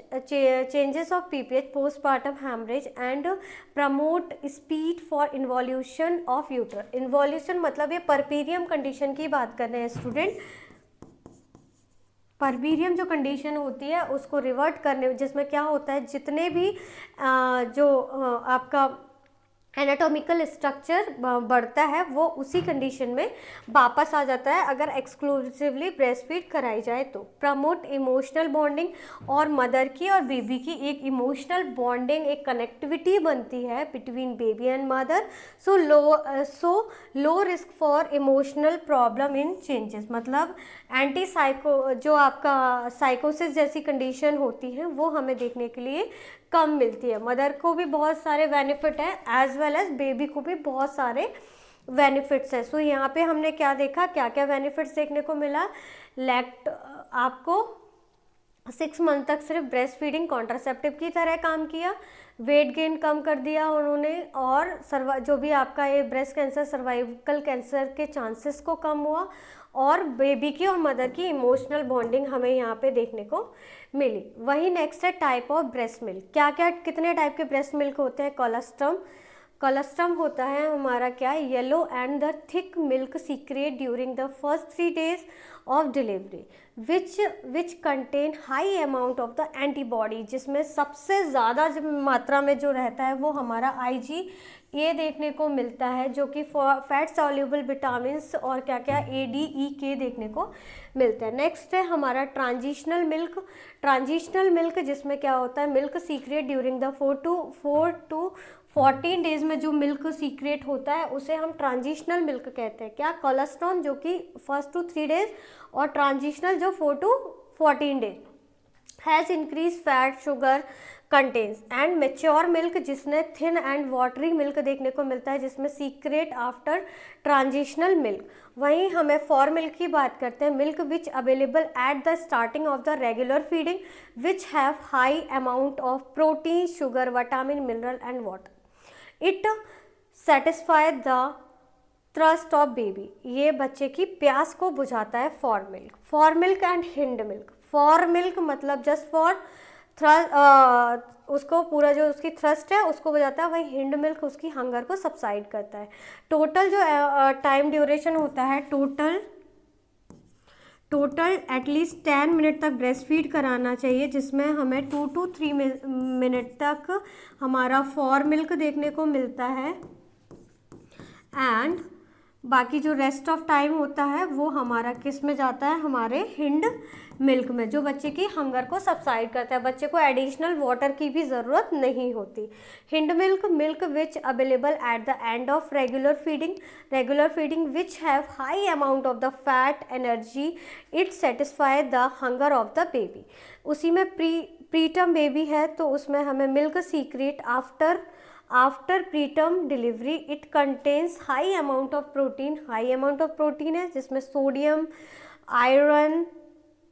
changes of PPH, postpartum hemorrhage and promote speed for involution of uterus। involution मतलब ये परपीरियम कंडीशन की बात कर रहे हैं स्टूडेंट। परपीरियम जो कंडीशन होती है उसको रिवर्ट करने, जिसमें क्या होता है, जितने भी आपका एनाटॉमिकल स्ट्रक्चर बढ़ता है वो उसी कंडीशन में वापस आ जाता है अगर एक्सक्लूसिवली ब्रेस्ट फीड कराई जाए तो। प्रमोट इमोशनल बॉन्डिंग, और मदर की और बेबी की एक इमोशनल बॉन्डिंग, एक कनेक्टिविटी बनती है between baby and mother. So low risk for emotional problem in changes, मतलब एंटी साइको, जो आपका साइकोसिस जैसी कंडीशन होती है वो हमें देखने के लिए कम मिलती है। मदर को भी बहुत सारे बेनिफिट हैं एज वेल एज बेबी को भी बहुत सारे बेनिफिट्स हैं। सो यहाँ पे हमने क्या देखा, क्या क्या बेनिफिट्स देखने को मिला। आपको 6 मंथ तक सिर्फ ब्रेस्ट फीडिंग कॉन्ट्रासेप्टिव की तरह काम किया, वेट गेन कम कर दिया उन्होंने, और जो भी आपका ये ब्रेस्ट कैंसर, सर्वाइकल कैंसर के चांसेस को कम हुआ, और बेबी की और मदर की इमोशनल बॉन्डिंग हमें यहाँ पे देखने को मिली। वही नेक्स्ट है टाइप ऑफ ब्रेस्ट मिल्क। क्या क्या कितने टाइप के ब्रेस्ट मिल्क होते हैं। कोलेस्ट्रम होता है हमारा क्या, yellow and the thick milk secret during the first 3 days of delivery which contain high amount of the antibody, जिसमें सबसे ज़्यादा मात्रा में जो रहता है वो हमारा IgA देखने को मिलता है, जो कि फैट सॉल्युबल विटामिन्स और क्या क्या ADE देखने को मिलता है। नेक्स्ट है हमारा ट्रांजिशनल मिल्क, जिसमें क्या होता है, milk secret during the 4 to 14 days में जो मिल्क सीक्रेट होता है उसे हम ट्रांजिशनल मिल्क कहते हैं। क्या, कोलेस्ट्रॉल जो कि फर्स्ट टू 3 days, और ट्रांजिशनल जो 4 to 14 days has increase fat sugar contains. And mature milk, जिसमें थिन एंड वाटरी मिल्क देखने को मिलता है, जिसमें सीक्रेट आफ्टर ट्रांजिशनल मिल्क। वहीं हमें फॉर मिल्क की बात करते हैं, milk which available at the starting of the regular feeding which have high amount of protein, sugar, vitamin, mineral and water. It satisfy the thrust of baby, ये बच्चे की प्यास को बुझाता है। For milk and hind milk. For milk मतलब just for उसको पूरा जो उसकी थ्रस्ट है उसको बुझाता है, वहीं हिंड मिल्क उसकी हंगर को सबसाइड करता है। टोटल जो टाइम ड्यूरेशन होता है, टोटल एटलीस्ट 10 मिनट तक ब्रेस्ट फीड कराना चाहिए, जिसमें हमें 2 to 3 मिनट तक हमारा फॉर मिल्क देखने को मिलता है, एंड बाकी जो रेस्ट ऑफ टाइम होता है वो हमारा किस में जाता है, हमारे हिंड मिल्क में, जो बच्चे की हंगर को सबसाइड करता है। बच्चे को एडिशनल वाटर की भी ज़रूरत नहीं होती। Hind milk which available at the end of regular feeding which have high amount of the fat energy, it satisfy the hunger of the baby. उसी में प्रीटर्म बेबी है तो उसमें हमें milk secret after preterm delivery. It contains high amount of protein है, जिसमें sodium, iron,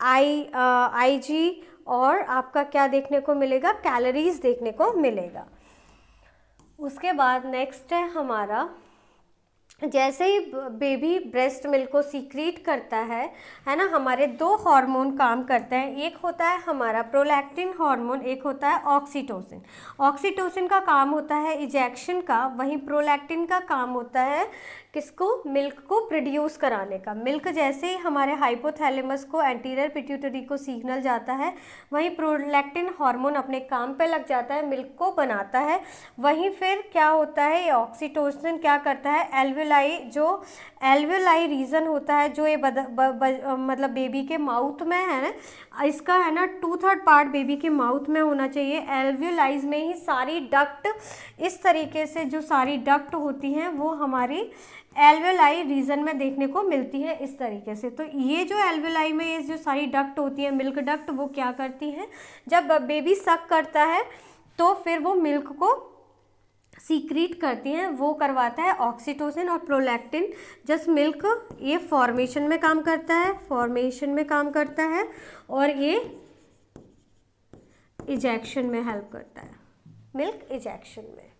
IG और आपका क्या देखने को मिलेगा, कैलोरीज देखने को मिलेगा। उसके बाद नेक्स्ट है हमारा, जैसे ही बेबी ब्रेस्ट मिल्क को सीक्रेट करता है ना, हमारे 2 हार्मोन काम करते हैं। एक होता है हमारा प्रोलैक्टिन हार्मोन, एक होता है ऑक्सीटोसिन। ऑक्सीटोसिन का काम होता है इजेक्शन का, वहीं प्रोलैक्टिन का काम होता है किसको, मिल्क को प्रोड्यूस कराने का। मिल्क जैसे ही हमारे हाइपोथैलेमस को, एंटीरियर पिट्यूटरी को सिग्नल जाता है, वहीं प्रोलैक्टिन हार्मोन अपने काम पे लग जाता है, मिल्क को बनाता है। वहीं फिर क्या होता है, ये ऑक्सीटोसिन क्या करता है, एल्वियोलाई रीजन होता है जो ये मतलब बेबी के माउथ में है ना, इसका है ना 2/3 पार्ट बेबी के माउथ में होना चाहिए। एल्वियोलाइज में ही सारी डक्ट, इस तरीके से जो सारी डक्ट होती हैं वो हमारी एल्वियोलाई रीजन में देखने को मिलती है इस तरीके से। तो ये जो एल्वियोलाई में ये जो सारी डक्ट होती है, मिल्क डक्ट, वो क्या करती हैं, जब बेबी सक करता है तो फिर वो मिल्क को सीक्रेट करती हैं, वो करवाता है ऑक्सीटोसिन और प्रोलैक्टिन। जस्ट मिल्क ये फॉर्मेशन में काम करता है और ये इजेक्शन में हेल्प करता है, मिल्क इजेक्शन में।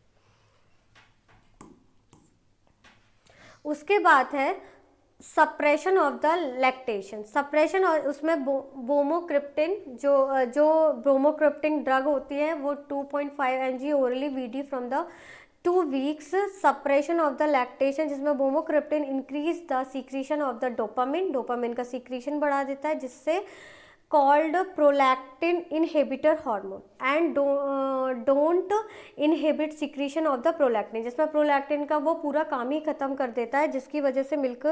उसके बाद है suppression of the lactation. Suppression, और उसमें ब्रोमोक्रिप्टिन जो ब्रोमोक्रिप्टिन ड्रग होती है वो 2.5 mg orally BD from the 2 weeks. Suppression of the lactation, जिसमें bromocriptine increase the secretion of the dopamine, dopamine का सीक्रेशन बढ़ा देता है, जिससे called prolactin inhibitor hormone and don't inhibit secretion of the prolactin, जिसमें प्रोलैक्टिन का वो पूरा काम ही ख़त्म कर देता है, जिसकी वजह से मिल्क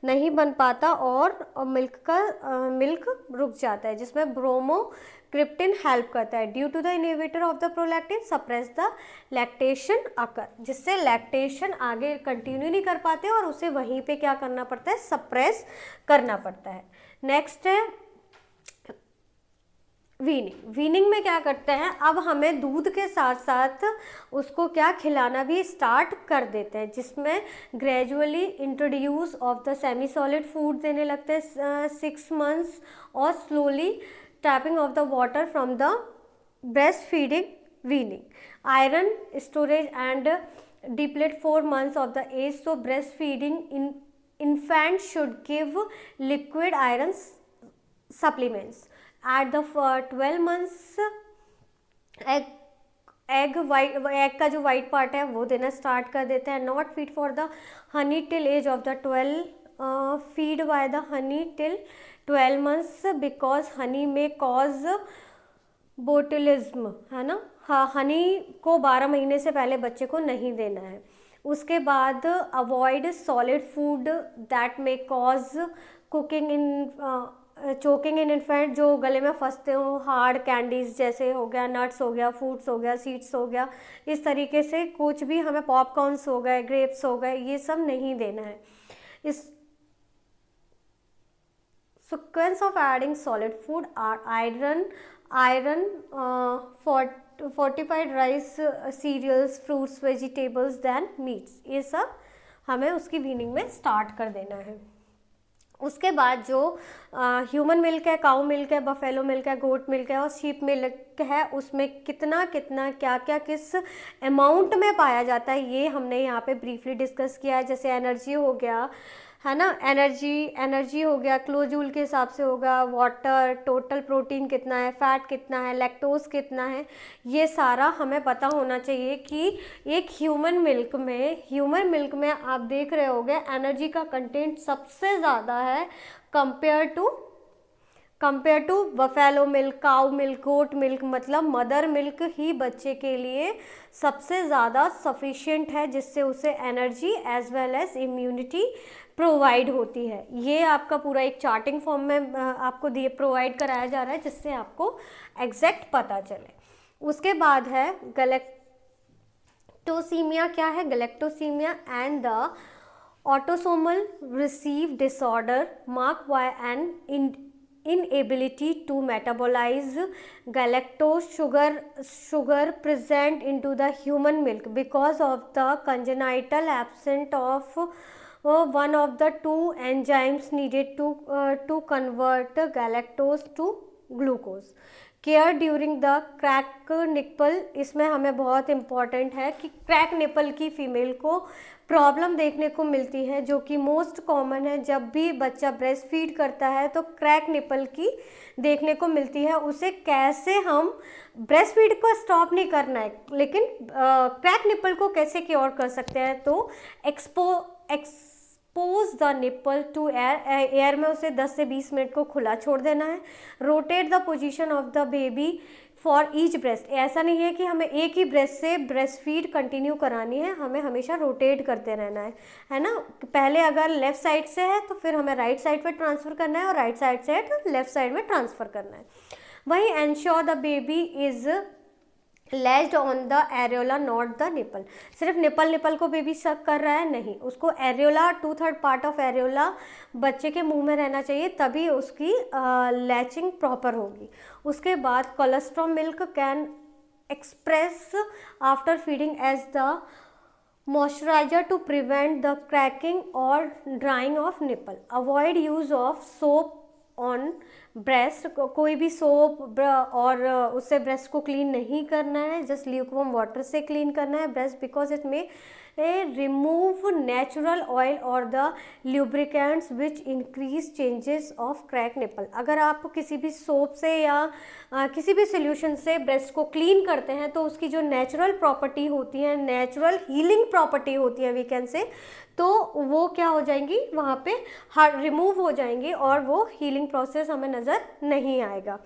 नहीं बन पाता और मिल्क रुक जाता है, जिसमें ब्रोमोक्रिप्टिन हेल्प करता है। Due to the inhibitor of the prolactin suppress the lactation occur, जिससे लैक्टेशन आगे कंटिन्यू नहीं कर पाते और उसे वहीं पे क्या करना पड़ता है, सप्रेस करना पड़ता है। नेक्स्ट है वीनिंग। वीनिंग में क्या करते हैं, अब हमें दूध के साथ साथ उसको क्या खिलाना भी स्टार्ट कर देते हैं, जिसमें gradually introduce of the semi solid food देने लगते हैं 6 months, और slowly tapping off the water from the breast feeding weaning. Iron storage and deplete 4 months of the age, so breast feeding infant should give liquid iron supplements. At the 12 months egg का जो white part है वो देना start कर देते हैं। Not feed for the honey till as of the 12, feed by the honey till 12 months because Honey में cause botulism, है ना। हाँ, हनी को 12 महीने से पहले बच्चे को नहीं देना है। उसके बाद avoid solid food that may cause cooking in choking in infant, जो गले में फंसते हो, हार्ड कैंडीज जैसे हो गया, नट्स हो गया, फ्रूट्स हो गया, सीड्स हो गया, इस तरीके से कुछ भी हमें, पॉपकॉर्न्स हो गए, ग्रेप्स हो गए, ये सब नहीं देना है। इस sequence of adding solid food are iron fortified rice, cereals, fruits, vegetables, then meats, ये सब हमें उसकी वीनिंग में स्टार्ट कर देना है। उसके बाद जो ह्यूमन मिल्क है, काऊ मिल्क है, बफेलो मिल्क है, गोट मिल्क है और शीप मिल्क है, उसमें कितना कितना क्या क्या किस अमाउंट में पाया जाता है, ये हमने यहाँ पे ब्रीफली डिस्कस किया है। जैसे एनर्जी हो गया, है ना, एनर्जी हो गया किलोजूल के हिसाब से होगा, वाटर, टोटल प्रोटीन कितना है, फैट कितना है, लैक्टोज कितना है, ये सारा हमें पता होना चाहिए कि एक ह्यूमन मिल्क में आप देख रहे होगे एनर्जी का कंटेंट सबसे ज़्यादा है compare to buffalo milk, cow milk, goat milk, मतलब मदर मिल्क ही बच्चे के लिए सबसे ज़्यादा सफिशिएंट है, जिससे उसे energy as well as immunity provide होती है। ये आपका पूरा एक चार्टिंग फॉर्म में आपको प्रोवाइड कराया जा रहा है, जिससे आपको एग्जैक्ट पता चले। उसके बाद है गैलेक्टोसीमिया। क्या है galactosemia? And the autosomal receive disorder mark by an inability to metabolize galactose sugar present into the human milk because of the congenital absence of one of the two enzymes needed to convert galactose to glucose. Care during the crack nipple, इसमें हमें बहुत important है कि crack nipple की female को problem देखने को मिलती है, जो कि मोस्ट कॉमन है। जब भी बच्चा ब्रेस्ट फीड करता है तो क्रैक निपल की देखने को मिलती है। उसे कैसे हम ब्रेस्ट फीड को स्टॉप नहीं करना है, लेकिन क्रैक निपल को कैसे क्योर कर सकते हैं, तो expose the nipple to air में उसे 10 से 20 मिनट को खुला छोड़ देना है। Rotate the position of the baby for each breast, ऐसा नहीं है कि हमें एक ही ब्रेस्ट से ब्रेस्ट फीड कंटिन्यू करानी है, हमें हमेशा रोटेट करते रहना है ना। पहले अगर लेफ़्ट साइड से है तो फिर हमें राइट साइड पे ट्रांसफ़र करना है, और राइट साइड से है तो लेफ़्ट साइड में ट्रांसफ़र करना है। वहीं ensure the baby is latched on the areola not the nipple, सिर्फ निपल को बेबी सक कर रहा है, नहीं, उसको एरियोला 2/3 पार्ट ऑफ एरियोला बच्चे के मुंह में रहना चाहिए, तभी उसकी लैचिंग प्रॉपर होगी। उसके बाद cholesterol milk can express after feeding as the moisturiser to prevent the cracking और drying of nipple. Avoid use of soap on breast कोई भी सोप और उससे ब्रेस्ट को क्लीन नहीं करना है, जस्ट ल्यूकवार्म वाटर से क्लीन करना है ब्रेस्ट, बिकॉज इट में रिमूव नेचुरल ऑयल और the lubricants which increase changes of crack nipple. अगर आप किसी भी सोप से या किसी भी सोल्यूशन से ब्रेस्ट को क्लीन करते हैं तो उसकी जो नेचुरल प्रॉपर्टी होती है, नेचुरल हीलिंग प्रॉपर्टी होती है वी कैन से, तो वो क्या हो जाएंगी, वहाँ पे रिमूव हो जाएंगी और वो हीलिंग प्रोसेस हमें नज़र नहीं आएगा।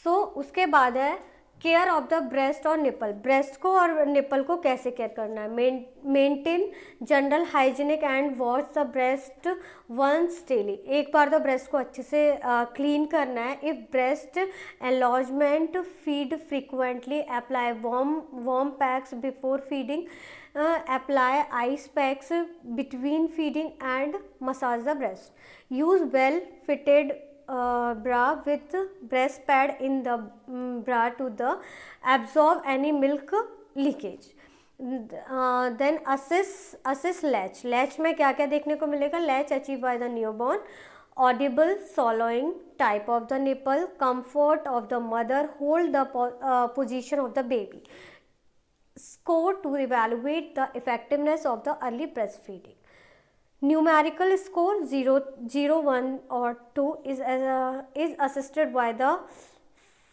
सो उसके बाद है केयर ऑफ द ब्रेस्ट और निपल। ब्रेस्ट को और निपल को कैसे केयर करना है, maintain general hygienic and wash the breast once daily. एक बार तो ब्रेस्ट को अच्छे से क्लीन करना है। If breast enlargement feed frequently, apply warm packs before feeding, apply ice packs between feeding and massage the breast. Use well fitted bra with breast pad in the bra to the absorb any milk leakage. Then assess latch में क्या क्या देखने को मिलेगा, latch achieved by the newborn, audible swallowing, type of the nipple, comfort of the mother, hold the position of the baby. Score to evaluate the effectiveness of the early breastfeeding. Numerical score 0, 1 or 2 is assisted by the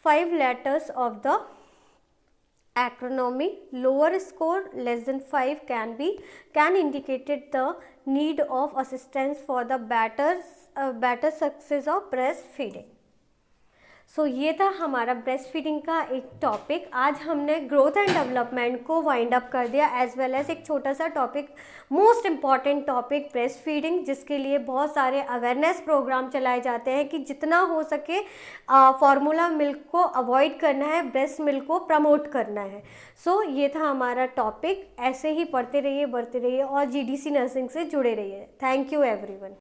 5 letters of the acronym. Lower score less than 5 can indicate the need of assistance for the better success of breastfeeding. सो ये था हमारा breast feeding का एक topic. आज हमने growth and development को wind up कर दिया, एज वेल एज एक छोटा सा topic, most important topic breast feeding, जिसके लिए बहुत सारे अवेयरनेस प्रोग्राम चलाए जाते हैं कि जितना हो सके फार्मूला मिल्क को अवॉइड करना है, ब्रेस्ट मिल्क को प्रमोट करना है। सो ये था हमारा टॉपिक। ऐसे ही बढ़ते रहिए और GDC नर्सिंग से जुड़े रहिए। Thank you everyone.